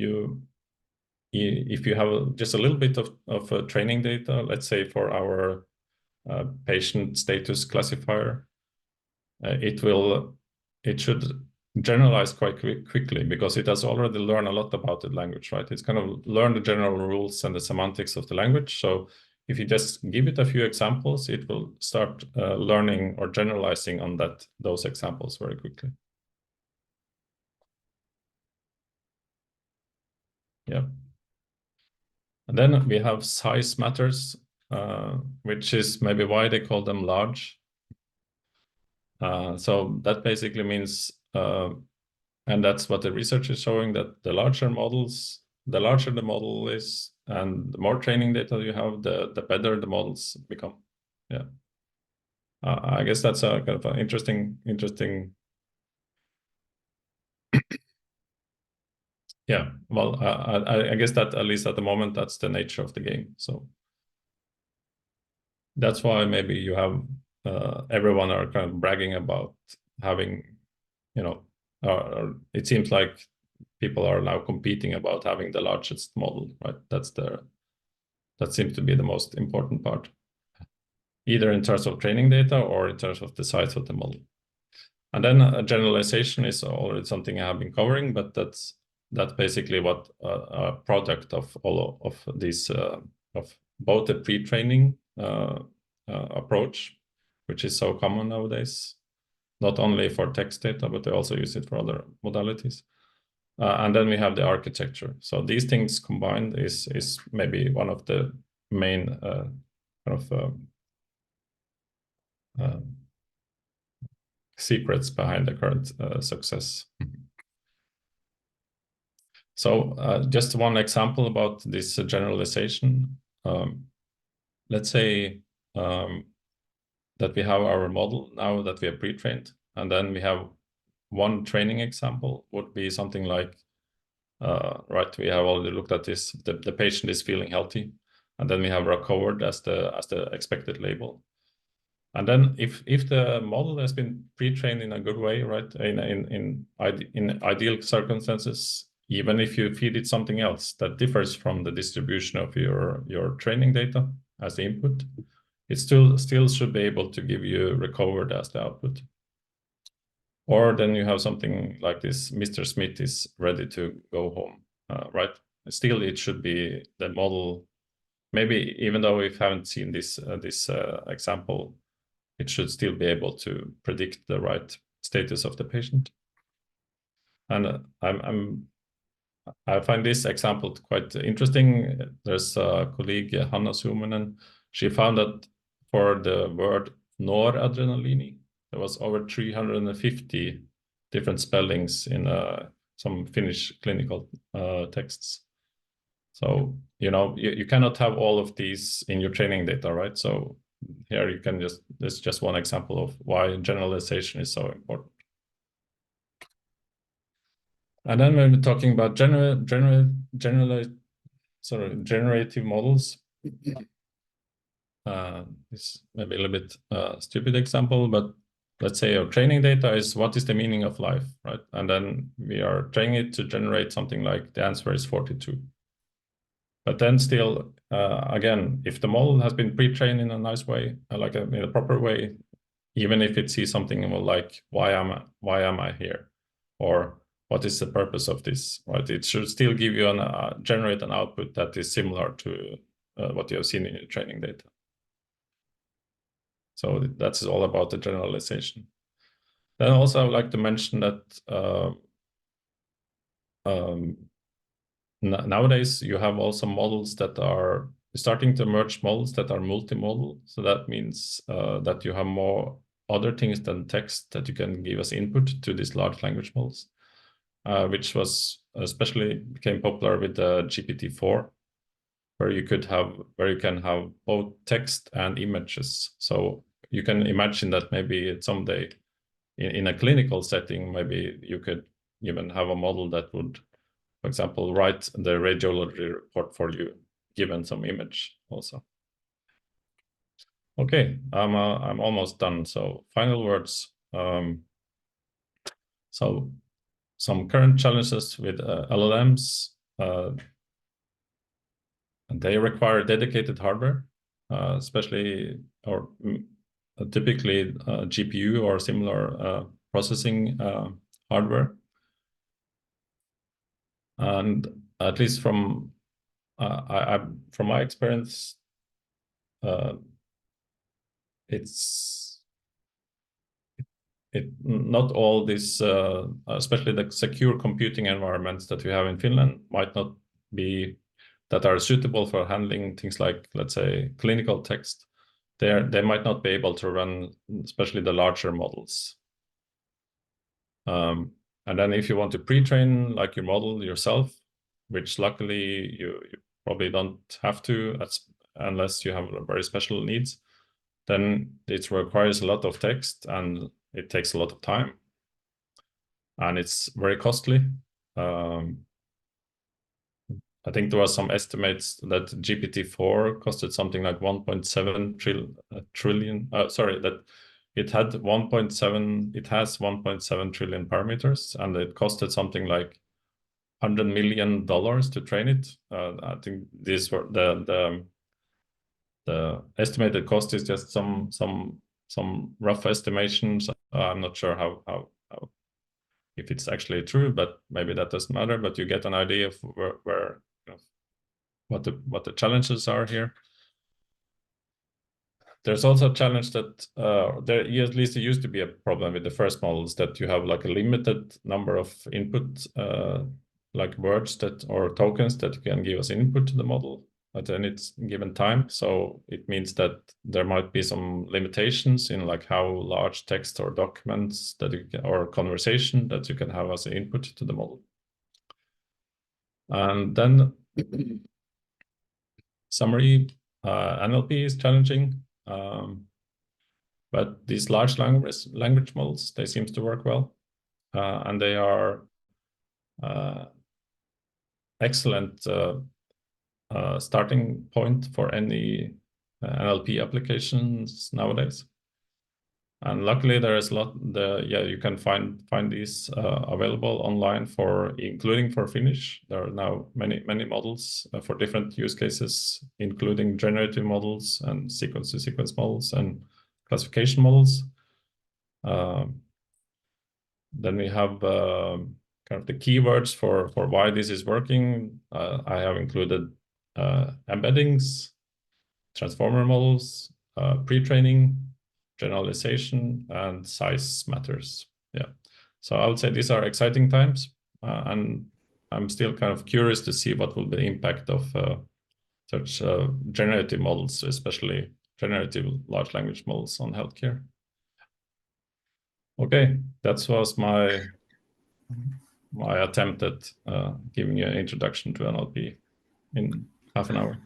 you have just a little bit of training data, let's say for our patient status classifier, it should generalize quite quickly, because it has already learned a lot about the language, right? It's kind of learned the general rules and the semantics of the language. So if you just give it a few examples, it will start learning or generalizing on those examples very quickly. Yeah. And then we have size matters, which is maybe why they call them large. So that basically means, and that's what the research is showing, that the larger the model is, and the more training data you have, the better the models become. Yeah. I guess that's a kind of an interesting. Yeah. Well, I guess that at least at the moment, that's the nature of the game. So that's why maybe you have everyone are kind of bragging about having, it seems like people are now competing about having the largest model, right? That seems to be the most important part, either in terms of training data or in terms of the size of the model. And then a generalization is already something I have been covering, but that's basically what a product of all of these, of both the pre-training approach, which is so common nowadays, not only for text data, but they also use it for other modalities. And then we have the architecture. So these things combined is maybe one of the main secrets behind the current success. So just one example about this generalization. Let's say that we have our model now that we have pre-trained, and then we have one training example would be something like right? We have already looked at this. The patient is feeling healthy, and then we have recovered as the expected label. And then if the model has been pre-trained in a good way, right, in ideal circumstances, even if you feed it something else that differs from the distribution of your training data as the input, it still should be able to give you recovered as the output. Or then you have something like this: Mr. Smith is ready to go home, right? Still, it should be the model. Maybe even though we haven't seen this example, it should still be able to predict the right status of the patient. And I find this example quite interesting. There's a colleague, Hanna Suominen. She found that for the word noradrenaline, there was over 350 different spellings in some Finnish clinical texts. So, you cannot have all of these in your training data, right? So here you can this is just one example of why generalization is so important. And then when we're talking about generative models, this may be a little bit stupid example, but let's say our training data is what is the meaning of life, right? And then we are training it to generate something like the answer is 42. But then still, again, if the model has been pre-trained in a nice way, like in a proper way, even if it sees something like why am I here, or what is the purpose of this, right? It should still give you generate an output that is similar to what you have seen in your training data. So that's all about the generalization. Then also I would like to mention that nowadays you have also models that are starting to emerge, models that are multimodal. So that means that you have more other things than text that you can give as input to these large language models, which was especially became popular with the GPT-4, where you can have both text and images. So you can imagine that maybe someday in a clinical setting, maybe you could even have a model that would, for example, write the radiology report for you, given some image also. Okay, I'm almost done. So final words. So some current challenges with LLMs. They require dedicated hardware, especially or typically GPU or similar processing hardware. And at least from my experience, not all this, especially the secure computing environments that we have in Finland, might not be that are suitable for handling things like, let's say, clinical text. They might not be able to run, especially the larger models. And then if you want to pre-train like your model yourself, which luckily you probably don't have to unless you have very special needs, then it requires a lot of text and it takes a lot of time. And it's very costly. I think there was some estimates that GPT-4 costed something like 1.7 trillion. Sorry, that it had 1.7. It has 1.7 trillion parameters, and it costed something like $100 million to train it. I think these were the estimated cost is just some rough estimations. I'm not sure how if it's actually true, but maybe that doesn't matter. But you get an idea of where what the challenges are here. There's also a challenge that at least it used to be a problem with the first models, that you have like a limited number of input like words or tokens that you can give as input to the model at any given time. So it means that there might be some limitations in like how large text or documents that or conversation that you can have as an input to the model. And then summary, NLP is challenging, but these large language models, they seem to work well, and they are excellent starting point for any NLP applications nowadays. And luckily, there is a lot. You can find these available online including for Finnish. There are now many models for different use cases, including generative models and sequence-to-sequence models and classification models. Then we have kind of the keywords for why this is working. I have included embeddings, transformer models, pre-training, generalization, and size matters. Yeah, so I would say these are exciting times, and I'm still kind of curious to see what will be the impact of such generative models, especially generative large language models on healthcare. Okay, that was my attempt at giving you an introduction to NLP in half an hour.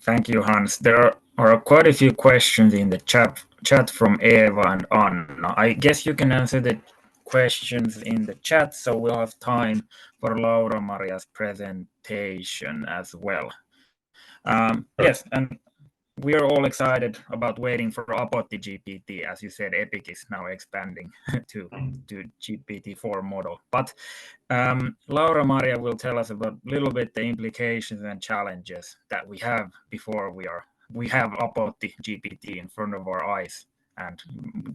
Thank you, Hans. There are quite a few questions in the chat from Eva and Anna. I guess you can answer the questions in the chat, so we'll have time for Laura Maria's presentation as well. Yes, and we are all excited about waiting for Apotti GPT. As you said, Epic is now expanding to GPT-4 model. But Laura Maria will tell us about a little bit the implications and challenges that we have before we have Apotti GPT in front of our eyes and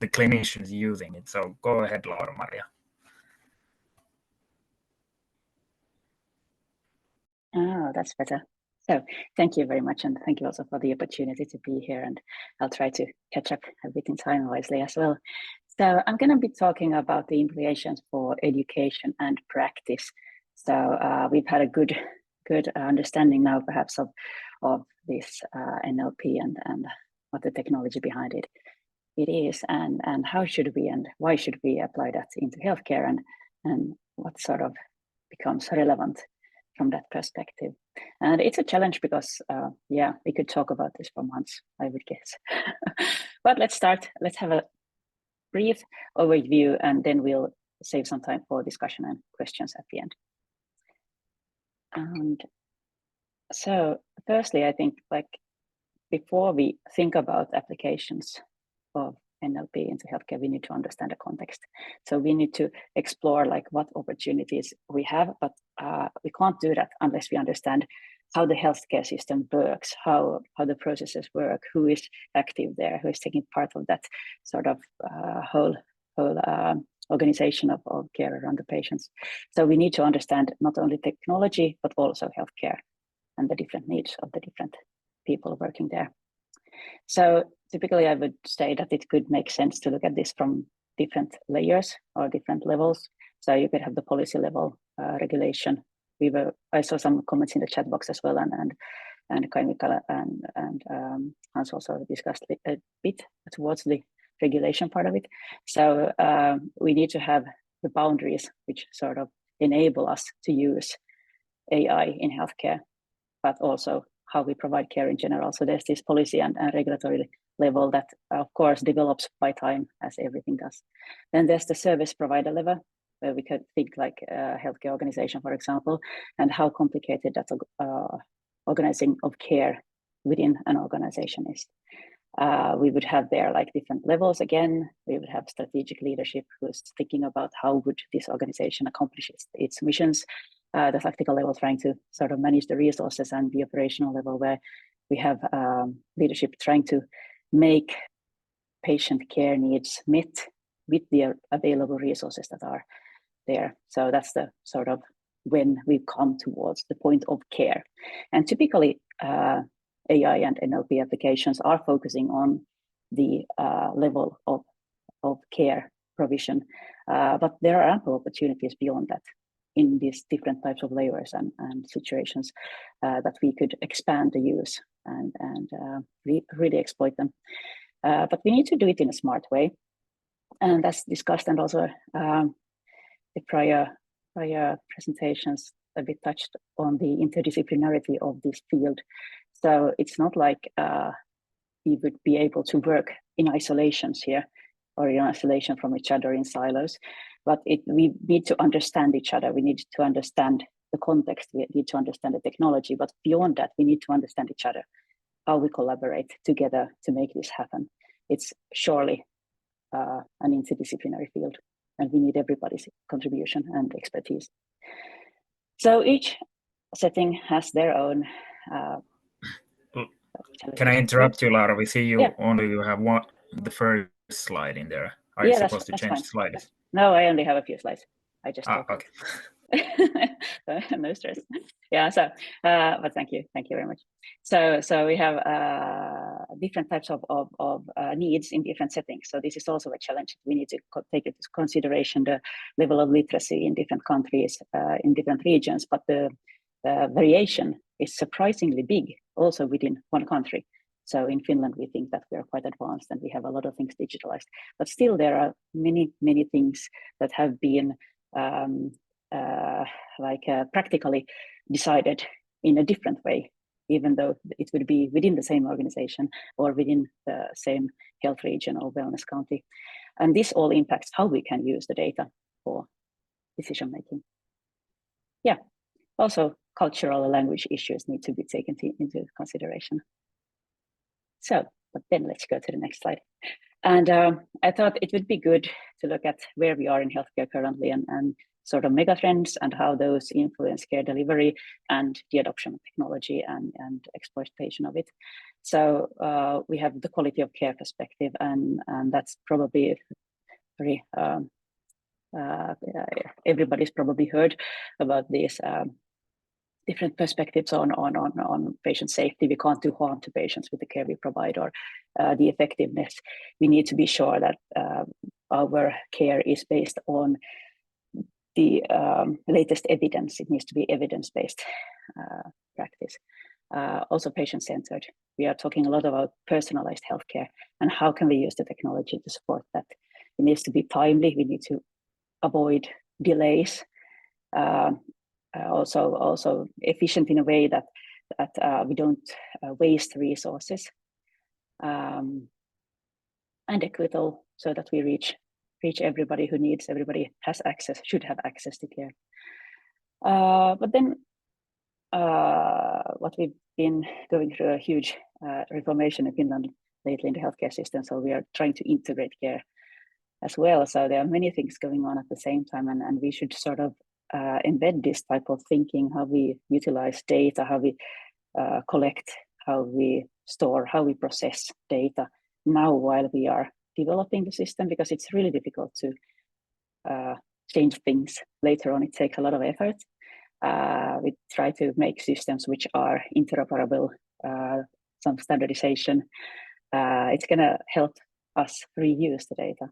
the clinicians using it. So go ahead, Laura Maria. Oh, that's better. So thank you very much, and thank you also for the opportunity to be here, and I'll try to catch up a bit in time wisely as well. So I'm going to be talking about the implications for education and practice. So we've had a good understanding now perhaps of this NLP and what the technology behind it is, and how should we and why should we apply that into healthcare, and what sort of becomes relevant from that perspective. And it's a challenge because, we could talk about this for months, I would guess. But let's start. Let's have a brief overview, and then we'll save some time for discussion and questions at the end. And so firstly, I think before we think about applications of NLP into healthcare, we need to understand the context. So we need to explore what opportunities we have, but we can't do that unless we understand how the healthcare system works, how the processes work, who is active there, who is taking part of that sort of whole organization of care around the patients. So we need to understand not only technology, but also healthcare and the different needs of the different people working there. So typically, I would say that it could make sense to look at this from different layers or different levels. So you could have the policy level regulation. I saw some comments in the chat box as well, and Kaj-Mikael and Hans also discussed a bit towards the regulation part of it. So we need to have the boundaries which sort of enable us to use AI in healthcare, but also how we provide care in general. So there's this policy and regulatory level that, of course, develops by time, as everything does. Then there's the service provider level, where we could think like a healthcare organization, for example, and how complicated that organizing of care within an organization is. We would have there different levels again. We would have strategic leadership who's thinking about how would this organization accomplish its missions. The tactical level trying to sort of manage the resources, and the operational level where we have leadership trying to make patient care needs met with the available resources that are there. So that's the sort of when we come towards the point of care. And typically AI and NLP applications are focusing on the level of care provision, but there are ample opportunities beyond that in these different types of layers and situations that we could expand the use and really exploit them. But we need to do it in a smart way. And that's discussed, and also the prior presentations a bit touched on the interdisciplinarity of this field. So it's not like we would be able to work in isolations here, or in isolation from each other in silos, but we need to understand each other. We need to understand the context, we need to understand the technology, but beyond that, we need to understand each other, how we collaborate together to make this happen. It's surely an interdisciplinary field, and we need everybody's contribution and expertise. So each setting has their own. Can I interrupt you, Laura? We see you Yeah. you have the first slide in there. Are Yeah, you supposed to change fine. slides? No, I only have a few slides. I just okay. No stress. Yeah. So, but thank you very much. So we have different types of needs in different settings. So this is also a challenge. We need to take into consideration the level of literacy in different countries, in different regions. But the variation is surprisingly big, also within one country. So in Finland, we think that we are quite advanced and we have a lot of things digitalized. But still, there are many things that have been practically decided in a different way, even though it would be within the same organization or within the same health region or wellness county. And this all impacts how we can use the data for decision making. Yeah, also cultural and language issues need to be taken into consideration. So, but then let's go to the next slide. And I thought it would be good to look at where we are in healthcare currently and sort of megatrends and how those influence care delivery and the adoption of technology and exploitation of it. So we have the quality of care perspective, and that's probably very, everybody's probably heard about these different perspectives on patient safety. We can't do harm to patients with the care we provide, or the effectiveness. We need to be sure that our care is based on the latest evidence. It needs to be evidence-based practice. Also patient-centered. We are talking a lot about personalized healthcare and how can we use the technology to support that. It needs to be timely. We need to avoid delays. Also efficient in a way that we don't waste resources, and equitable, so that we reach everybody who needs. Everybody has access, should have access to care. But then what we've been going through a huge reformation in Finland lately in the healthcare system, so we are trying to integrate care as well. So there are many things going on at the same time, and we should sort of embed this type of thinking, how we utilize data, how we collect, how we store, how we process data now while we are developing the system, because it's really difficult to change things later on. It takes a lot of effort. We try to make systems which are interoperable, some standardization. It's going to help us reuse the data.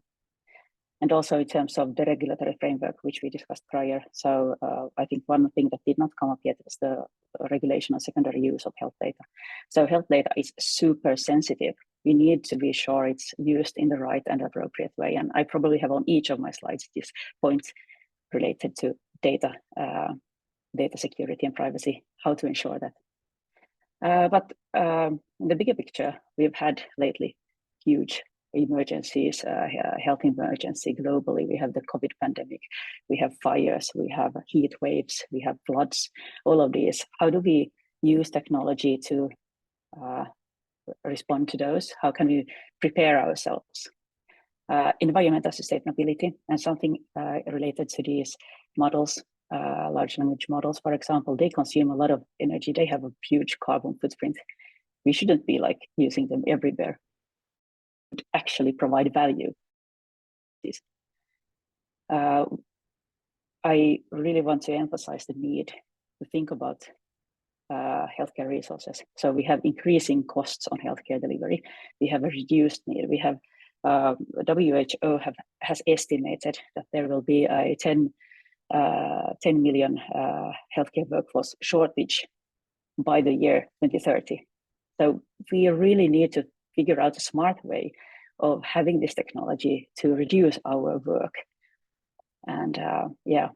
And also in terms of the regulatory framework, which we discussed prior. So I think one thing that did not come up yet is the regulation on secondary use of health data. So health data is super sensitive. We need to be sure it's used in the right and appropriate way. And I probably have on each of my slides this point related to data, data security and privacy, how to ensure that. But in the bigger picture, we've had lately huge emergencies, health emergency globally. We have the COVID pandemic, we have fires, we have heat waves, we have floods, all of these. How do we use technology to respond to those? How can we prepare ourselves? Environmental sustainability and something related to these models, large language models, for example, they consume a lot of energy. They have a huge carbon footprint. We shouldn't be like using them everywhere. Actually provide value. I really want to emphasize the need to think about healthcare resources. So we have increasing costs on healthcare delivery. We have a reduced need. We have WHO has estimated that there will be a 10 million healthcare workforce shortage by the year 2030. So we really need to figure out a smart way of having this technology to reduce our work. And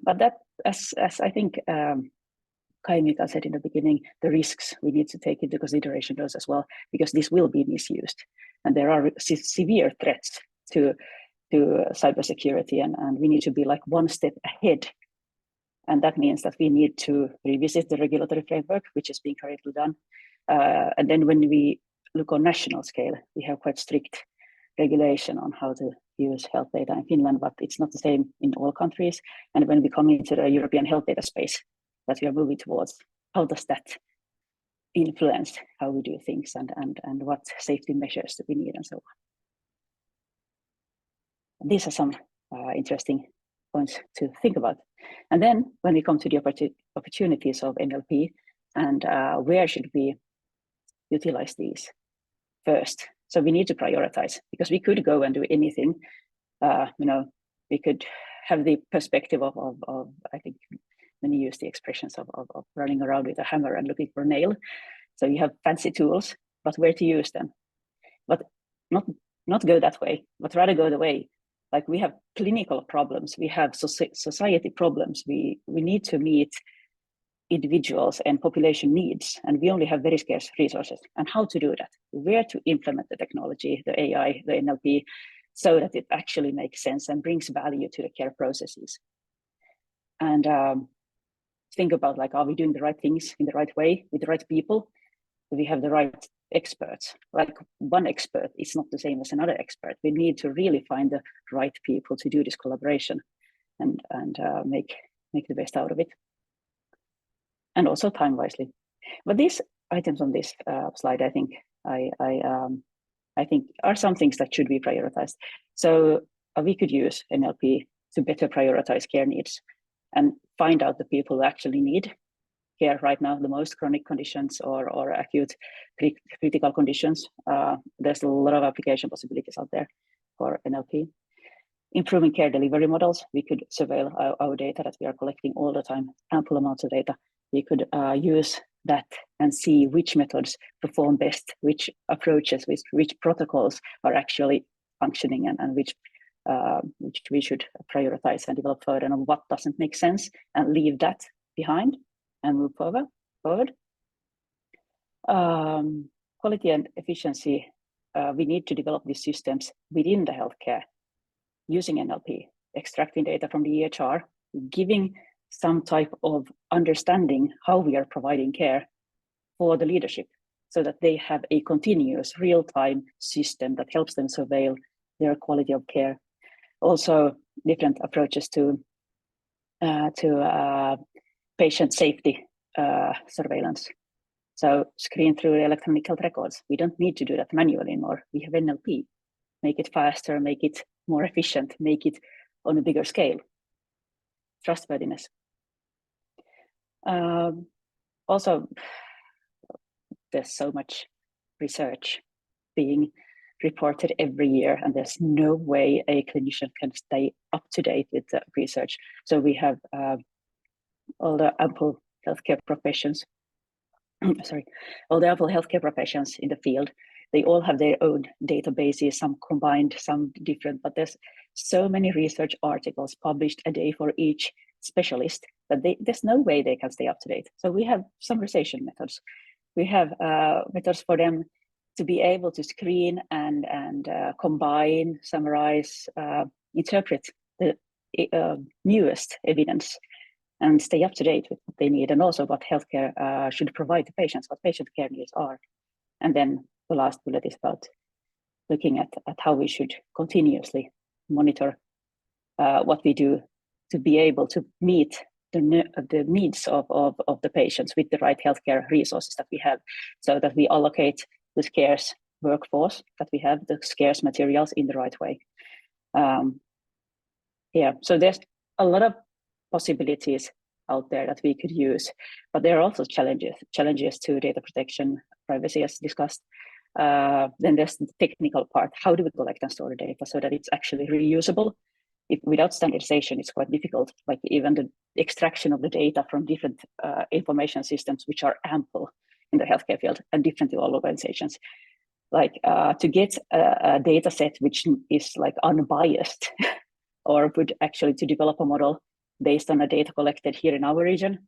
but that, as I think Kaj-Mikael said in the beginning, the risks we need to take into consideration those as well, because this will be misused. And there are severe threats to cybersecurity, and we need to be like one step ahead And that means that we need to revisit the regulatory framework, which is being currently done. And then when we look on national scale, we have quite strict regulation on how to use health data in Finland, but it's not the same in all countries. And when we come into the European health data space that we are moving towards, how does that influence how we do things and what safety measures do we need and so on. These are some interesting points to think about. And then when we come to the opportunities of NLP and where should we utilize these first. So we need to prioritize, because we could go and do anything. We could have the perspective of I think many use the expressions of running around with a hammer and looking for a nail. So you have fancy tools, but where to use them? But not go that way, but rather go the way. Like we have clinical problems, we have society problems. We need to meet individuals and population needs, and we only have very scarce resources. And how to do that? Where to implement the technology, the AI, the NLP, so that it actually makes sense and brings value to the care processes. And think about, like, are we doing the right things in the right way with the right people? Do we have the right experts? Like, one expert is not the same as another expert. We need to really find the right people to do this collaboration and make the best out of it. And also time wisely. But these items on this slide, I think are some things that should be prioritized. So we could use NLP to better prioritize care needs and find out the people who actually need care right now, the most chronic conditions or acute critical conditions. There's a lot of application possibilities out there for NLP. Improving care delivery models. We could surveil our data that we are collecting all the time, ample amounts of data. We could use that and see which methods perform best, which approaches, which protocols are actually functioning, and which we should prioritize and develop further, and what doesn't make sense, and leave that behind and move forward. Quality and efficiency. We need to develop these systems within the healthcare using NLP, extracting data from the EHR, giving some type of understanding how we are providing care for the leadership, so that they have a continuous real-time system that helps them surveil their quality of care. Also, different approaches to patient safety surveillance. So screen through electronic health records. We don't need to do that manually anymore. We have NLP. Make it faster, make it more efficient, make it on a bigger scale. Trustworthiness. Also, there's so much research being reported every year, and there's no way a clinician can stay up to date with the research. So we have all the ample healthcare professions. All the ample healthcare professions in the field. They all have their own databases, some combined, some different, but there's so many research articles published a day for each specialist that there's no way they can stay up to date. So we have summarization methods. We have methods for them to be able to screen and combine, summarize, interpret the newest evidence and stay up to date with what they need, and also what healthcare should provide to patients, what patient care needs are. And then the last bullet is about looking at how we should continuously monitor what we do to be able to meet the needs of the patients with the right healthcare resources that we have, so that we allocate the scarce workforce that we have, the scarce materials in the right way. So there's a lot of possibilities out there that we could use, but there are also challenges to data protection, privacy, as discussed. Then there's the technical part. How do we collect and store the data so that it's actually reusable? Without standardization, it's quite difficult. Like even the extraction of the data from different information systems, which are ample in the healthcare field and different to all organizations. Like to get a data set which is like unbiased, or would actually to develop a model based on the data collected here in our region,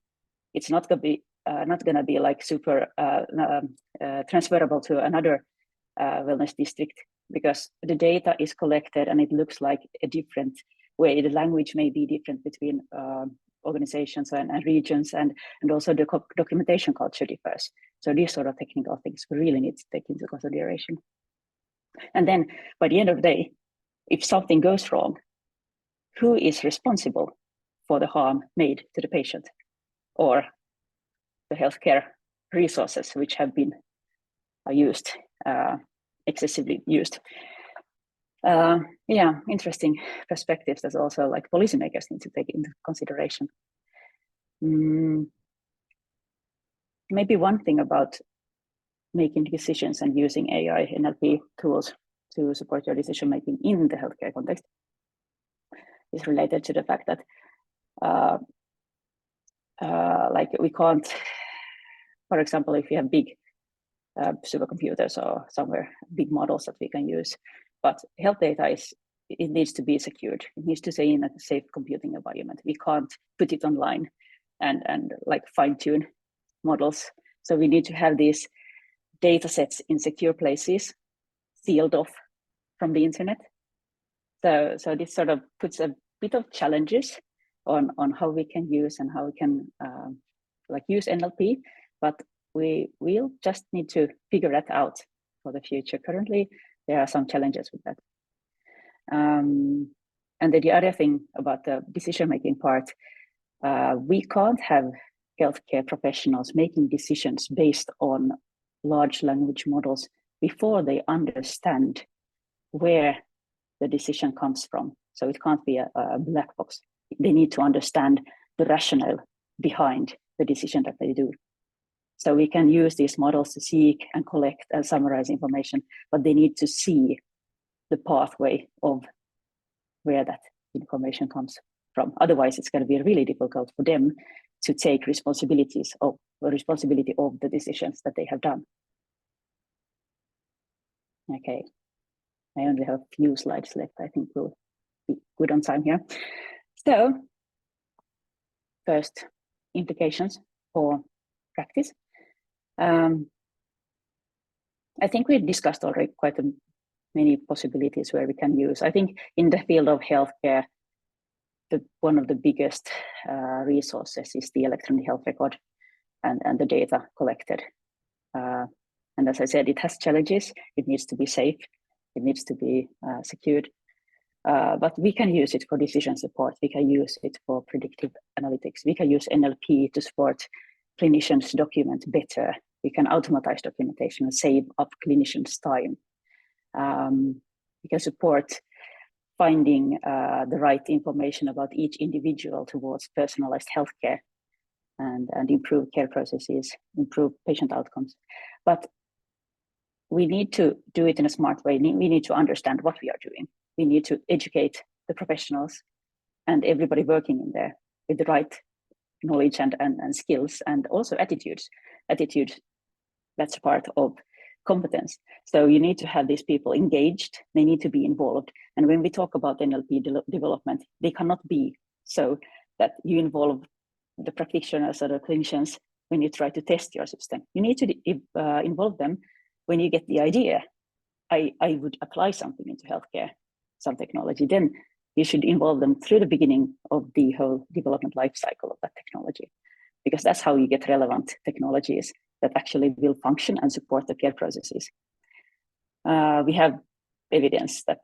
it's not going to be like super transferable to another wellness district, because the data is collected and it looks like a different way. The language may be different between organizations and regions, and also the documentation culture differs. So these sort of technical things we really need to take into consideration. And then by the end of the day, if something goes wrong, who is responsible for the harm made to the patient or the healthcare resources which have been used, excessively used? Yeah, interesting perspectives that also like policymakers need to take into consideration. Maybe one thing about making decisions and using AI NLP tools to support your decision making in the healthcare context is related to the fact that like we can't, for example, if you have big supercomputers or somewhere big models that we can use, but health data it needs to be secured. It needs to stay in a safe computing environment. We can't put it online and like fine tune models. So we need to have these data sets in secure places, sealed off from the internet. So this sort of puts a bit of challenges on how we can use and how we can like use NLP, but we will just need to figure that out for the future. Currently, there are some challenges with that. And then the other thing about the decision-making part, we can't have healthcare professionals making decisions based on large language models before they understand where the decision comes from. So it can't be a black box. They need to understand the rationale behind the decision that they do. So we can use these models to seek and collect and summarize information, but they need to see the pathway of where that information comes from. Otherwise, it's going to be really difficult for them to take responsibility of the decisions that they have done. Okay, I only have a few slides left. I think we'll be good on time here. So, first, implications for practice. I think we discussed already quite many possibilities where we can use. I think in the field of healthcare, one of the biggest resources is the electronic health record and the data collected. And as I said, it has challenges. It needs to be safe. It needs to be secured. But we can use it for decision support. We can use it for predictive analytics. We can use NLP to support clinicians to document better. We can automatize documentation and save up clinicians' time. We can support finding the right information about each individual towards personalized healthcare and improve care processes, improve patient outcomes. But we need to do it in a smart way. We need to understand what we are doing. We need to educate the professionals and everybody working in there with the right knowledge and skills, and also attitudes. Attitude, that's part of competence. So you need to have these people engaged. They need to be involved. And when we talk about NLP development, they cannot be so that you involve the practitioners or the clinicians when you try to test your system. You need to involve them when you get the idea. I would apply something into healthcare, some technology. Then you should involve them through the beginning of the whole development life cycle of that technology, because that's how you get relevant technologies that actually will function and support the care processes. We have evidence that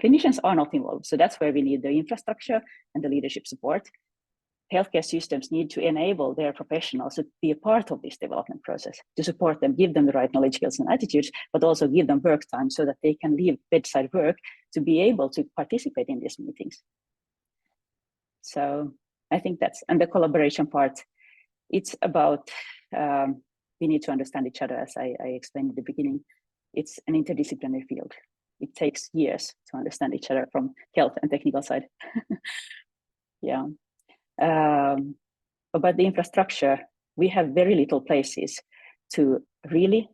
clinicians are not involved. So that's where we need the infrastructure and the leadership support. Healthcare systems need to enable their professionals to be a part of this development process, to support them, give them the right knowledge, skills, and attitudes, but also give them work time so that they can leave bedside work to be able to participate in these meetings. So I think and the collaboration part, it's about, we need to understand each other, as I explained at the beginning. It's an interdisciplinary field. It takes years to understand each other from health and technical side. Yeah. About the infrastructure, we have very little places to really,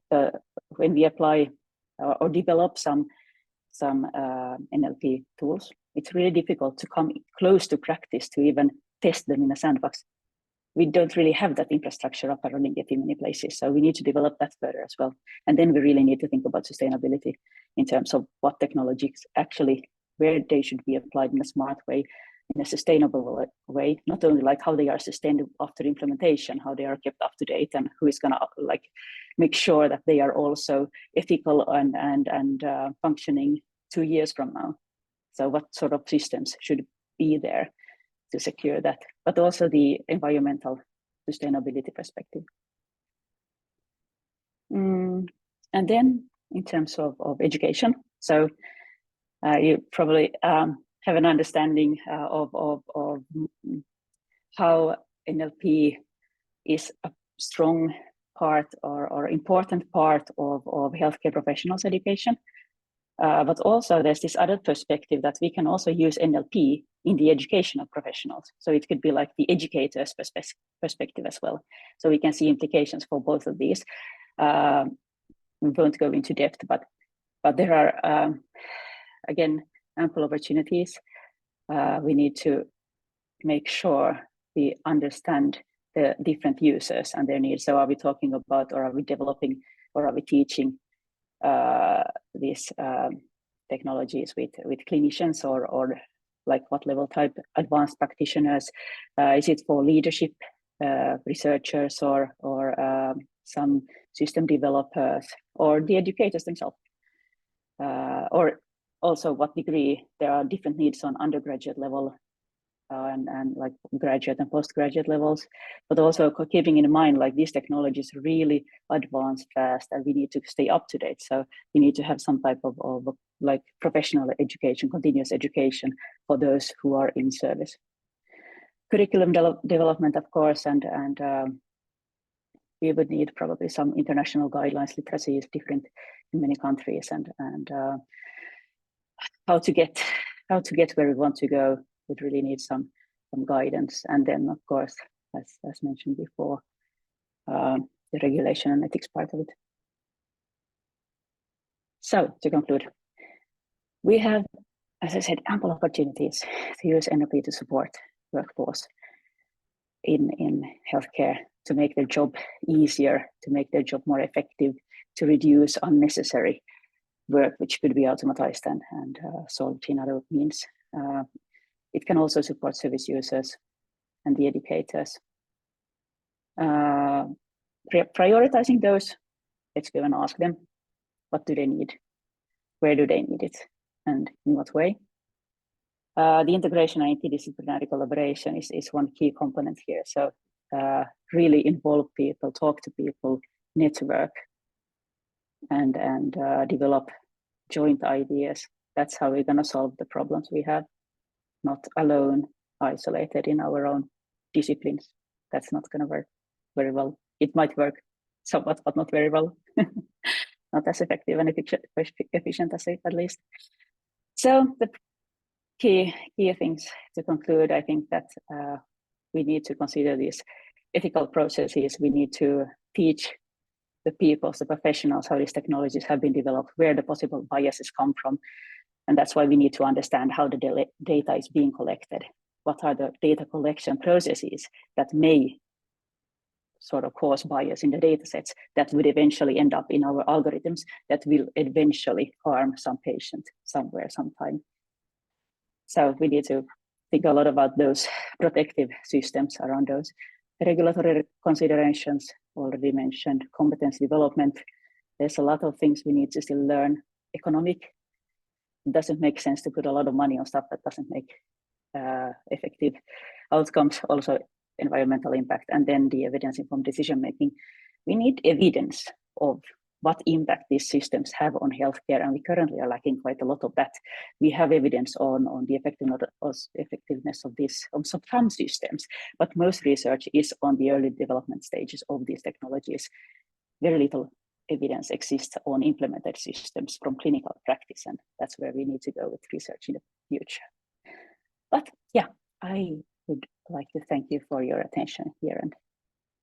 when we apply or develop some NLP tools, it's really difficult to come close to practice to even test them in a sandbox. We don't really have that infrastructure up and running yet in many places, so we need to develop that further as well. And then we really need to think about sustainability in terms of what technologies actually, where they should be applied in a smart way, in a sustainable way, not only like how they are sustained after implementation, how they are kept up to date, and who is going to like make sure that they are also ethical and functioning 2 years from now. So what sort of systems should be there to secure that, but also the environmental sustainability perspective. And then in terms of education, so you probably have an understanding of how NLP is a strong part or important part of healthcare professionals' education. But also there's this other perspective that we can also use NLP in the education of professionals. So it could be like the educator's perspective as well. So we can see implications for both of these. We won't go into depth, but there are, again, ample opportunities. We need to make sure we understand the different users and their needs. So are we talking about, or are we developing, or are we teaching these technologies with clinicians, or like what level type advanced practitioners? Is it for leadership, researchers, or some system developers, or the educators themselves? Or also what degree? There are different needs on undergraduate level and like graduate and postgraduate levels, but also keeping in mind like these technologies really advance fast and we need to stay up to date. So we need to have some type of like professional education, continuous education for those who are in service. Curriculum development, of course, and we would need probably some international guidelines. Literacy is different in many countries, and how to get where we want to go. It really needs some guidance, and then of course, as mentioned before, the regulation and ethics part of it. So to conclude, we have, as I said, ample opportunities to use NLP to support workforce in healthcare, to make their job easier, to make their job more effective, to reduce unnecessary work which could be automatized and solved in other means. It can also support service users and the educators. Prioritizing those, let's go and ask them, what do they need? Where do they need it? And in what way? The integration and interdisciplinary collaboration is one key component here. So really involve people, talk to people, network, and develop joint ideas. That's how we're gonna solve the problems we have. Not alone, isolated in our own disciplines. That's not going to work very well. It might work somewhat, but not very well. Not as effective and efficient as it, at least. So the key things to conclude, I think that we need to consider these ethical processes. We need to teach the people, the professionals, how these technologies have been developed, where the possible biases come from. And that's why we need to understand how the data is being collected. What are the data collection processes that may sort of cause bias in the data sets that would eventually end up in our algorithms that will eventually harm some patient somewhere, sometime. So we need to think a lot about those protective systems around those. Regulatory considerations, already mentioned, competence development. There's a lot of things we need to still learn. Economic. It doesn't make sense to put a lot of money on stuff that doesn't make effective outcomes, also environmental impact, and then the evidence-informed decision-making. We need evidence of what impact these systems have on healthcare, and we currently are lacking quite a lot of that. We have evidence on the effectiveness of some systems, but most research is on the early development stages of these technologies. Very little evidence exists on implemented systems from clinical practice, and that's where we need to go with research in the future. But yeah, I would like to thank you for your attention here, and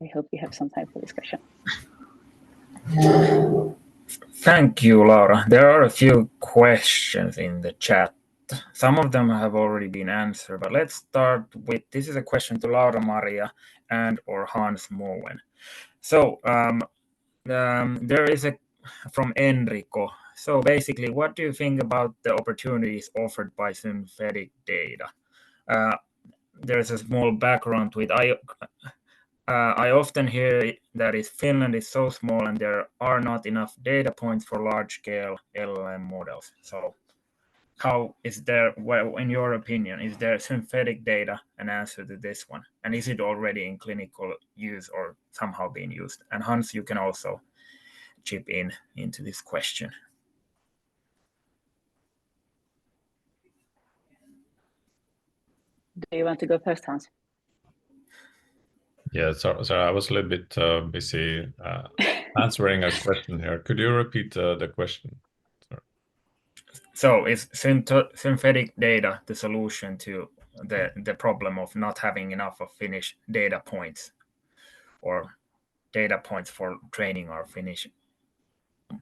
I hope we have some time for discussion. Thank you, Laura. There are a few questions in the chat. Some of them have already been answered, but let's start with, this is a question to Laura Maria and or Hans Moen. So there is a from Enrico. So basically, what do you think about the opportunities offered by synthetic data? there's a small background to it. I often hear that Finland is so small and there are not enough data points for large-scale LLM models. So how is there, well, in your opinion, is there synthetic data an answer to this one? And is it already in clinical use or somehow being used? And Hans, you can also chip in into this question. Do you want to go first, Hans? Yeah, sorry, I was a little bit busy answering a question here. Could you repeat the question? Sorry. So is synthetic data the solution to the problem of not having enough of Finnish data points or data points for training our Finnish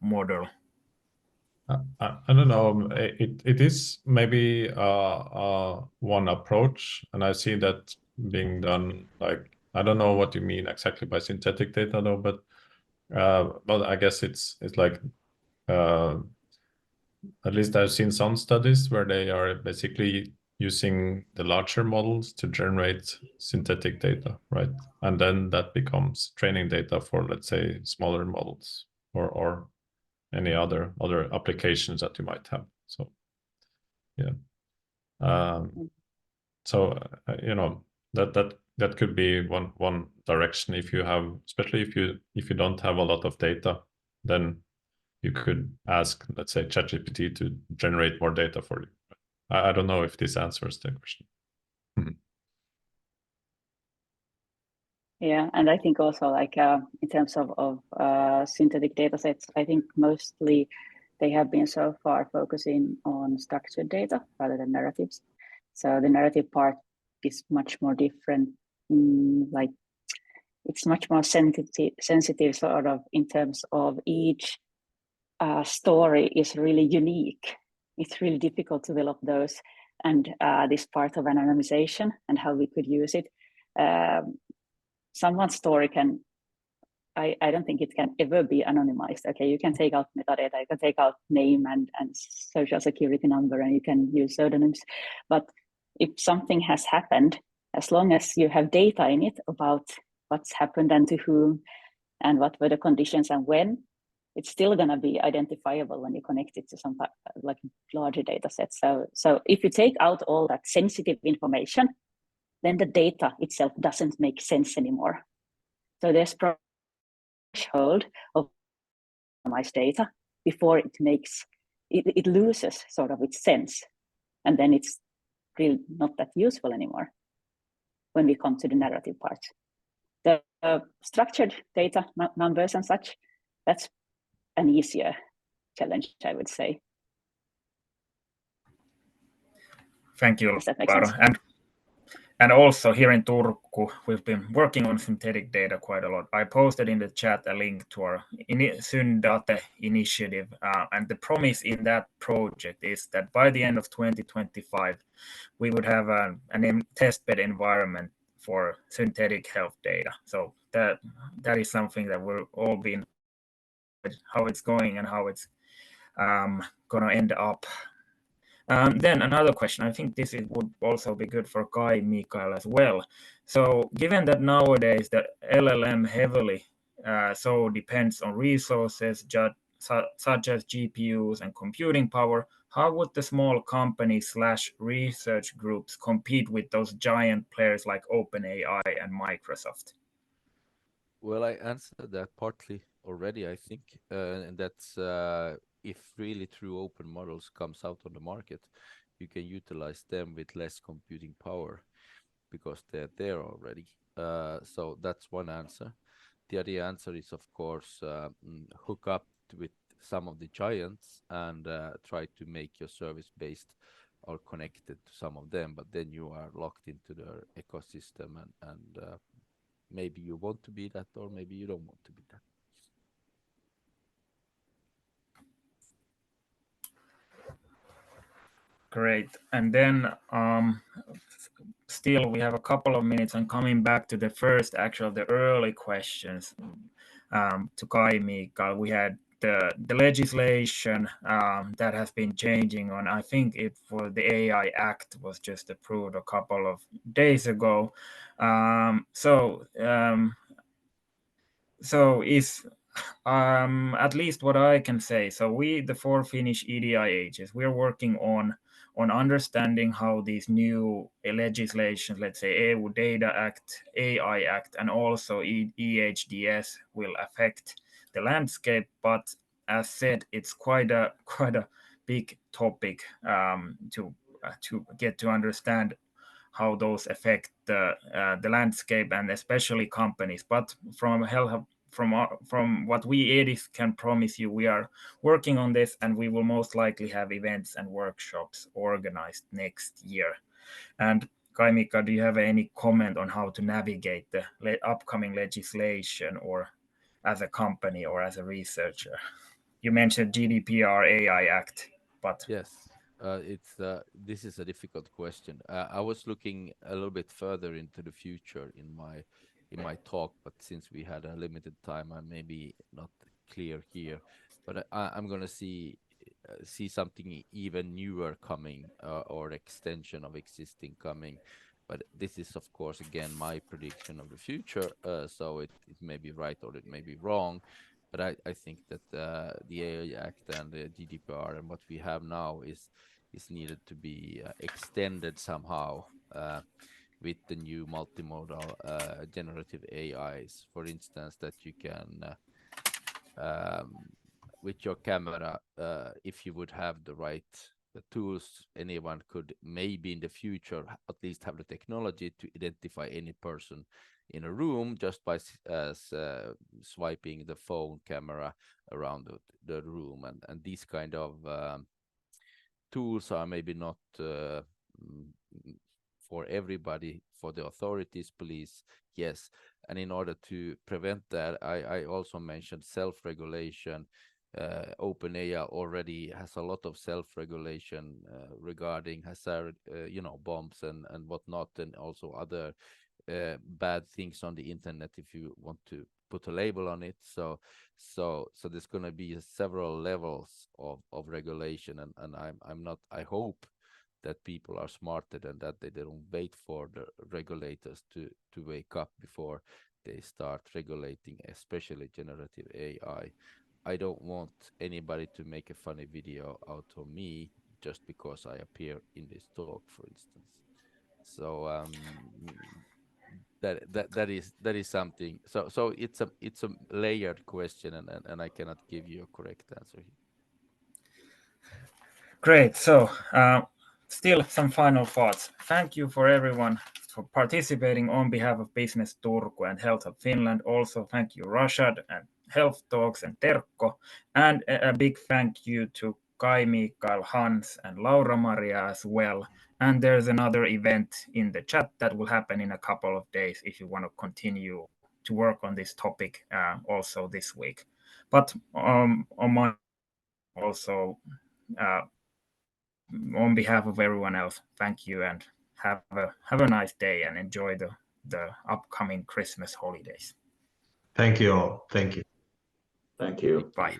model? I don't know. It is maybe one approach, and I see that being done. Like, I don't know what you mean exactly by synthetic data, though, but I guess it's like at least I've seen some studies where they are basically using the larger models to generate synthetic data, right? And then that becomes training data for, let's say, smaller models or any other applications that you might have. So yeah, you know, that could be one direction. If you have, especially if you don't have a lot of data, then you could ask, let's say, ChatGPT to generate more data for you. I don't know if this answers the question. Yeah, and I think also like in terms of synthetic data sets, I think mostly they have been so far focusing on structured data rather than narratives. So the narrative part is much more different. Like it's much more sensitive sort of in terms of each story is really unique. It's really difficult to develop those, and this part of anonymization and how we could use it. Someone's story can, I don't think it can ever be anonymized. Okay, you can take out metadata, you can take out name and social security number, and you can use pseudonyms. But if something has happened, as long as you have data in it about what's happened and to whom and what were the conditions and when, it's still going to be identifiable when you connect it to some like larger data sets. So if you take out all that sensitive information, then the data itself doesn't make sense anymore. So there's a threshold of anonymized data before it loses sort of its sense, and then it's really not that useful anymore when we come to the narrative part. The structured data, numbers and such, that's an easier challenge, I would say. Thank you, Does that make Laura. sense? And also here in Turku, we've been working on synthetic data quite a lot. I posted in the chat a link to our Syndate initiative. And the promise in that project is that by the end of 2025, we would have a testbed environment for synthetic health data. So that is something that we're all been, how it's going and how it's going to end up. Then another question, I think this would also be good for Kaj-Mikael as well. So given that nowadays the LLM heavily so depends on resources such as GPUs and computing power, how would the small companies / research groups compete with those giant players like OpenAI and Microsoft? Well, I answered that partly already, I think, and that's if really true open models comes out on the market, you can utilize them with less computing power because they're there already. So that's one answer. The other answer is, of course, hook up with some of the giants and try to make your service based or connected to some of them, but then you are locked into their ecosystem and maybe you want to be that or maybe you don't want to be that. Great. And then still we have a couple of minutes, and coming back to the first, actually the early questions to Kaj-Mikael, we had the legislation that has been changing on. I think it for the AI Act was just approved a couple of days ago. So is at least what I can say. So we, the 4 Finnish EDIHs, we're working on understanding how these new legislation, let's say EU Data Act, AI Act, and also EHDS will affect the landscape. But as said, it's quite a big topic to get to understand how those affect the landscape and especially companies. But from HealthHub, from what we EDIH can promise you, we are working on this, and we will most likely have events and workshops organized next year. And Kaj-Mikael, do you have any comment on how to navigate the upcoming legislation, or as a company or as a researcher? You mentioned GDPR, AI Act, but Yes, this is a difficult question. I was looking a little bit further into the future in my talk, but since we had a limited time, I may be not clear here. But I'm going to see something even newer coming, or extension of existing coming. But this is, of course, again, my prediction of the future. So it may be right or it may be wrong. But I think that the AI Act and the GDPR and what we have now is needed to be extended somehow with the new multimodal generative AIs. For instance, that you can with your camera, if you would have the right tools, anyone could maybe in the future at least have the technology to identify any person in a room just by swiping the phone camera around the room. And these kind of tools are maybe not for everybody. For the authorities, police, yes. And in order to prevent that, I also mentioned self-regulation. OpenAI already has a lot of self-regulation regarding hazard, bombs and whatnot, and also other bad things on the internet, if you want to put a label on it. So there's going to be several levels of regulation, and I hope that people are smarter than that. They don't wait for the regulators to wake up before they start regulating, especially generative AI. I don't want anybody to make a funny video out of me just because I appear in this talk, for instance. So that is something. So it's a layered question, and I cannot give you a correct answer here. Great. So still some final thoughts. Thank you for everyone for participating on behalf of Business Turku and HealthHub Finland. Also, thank you, Rashad and Health Talks and Terkko. And a big thank you to Kaj-Mikael, Hans, and Laura-Maria as well. And there's another event in the chat that will happen in a couple of days if you want to continue to work on this topic also this week. But on my also on behalf of everyone else, thank you, and have a nice day and enjoy the upcoming Christmas holidays. Thank you all. Thank you. Thank you. Bye.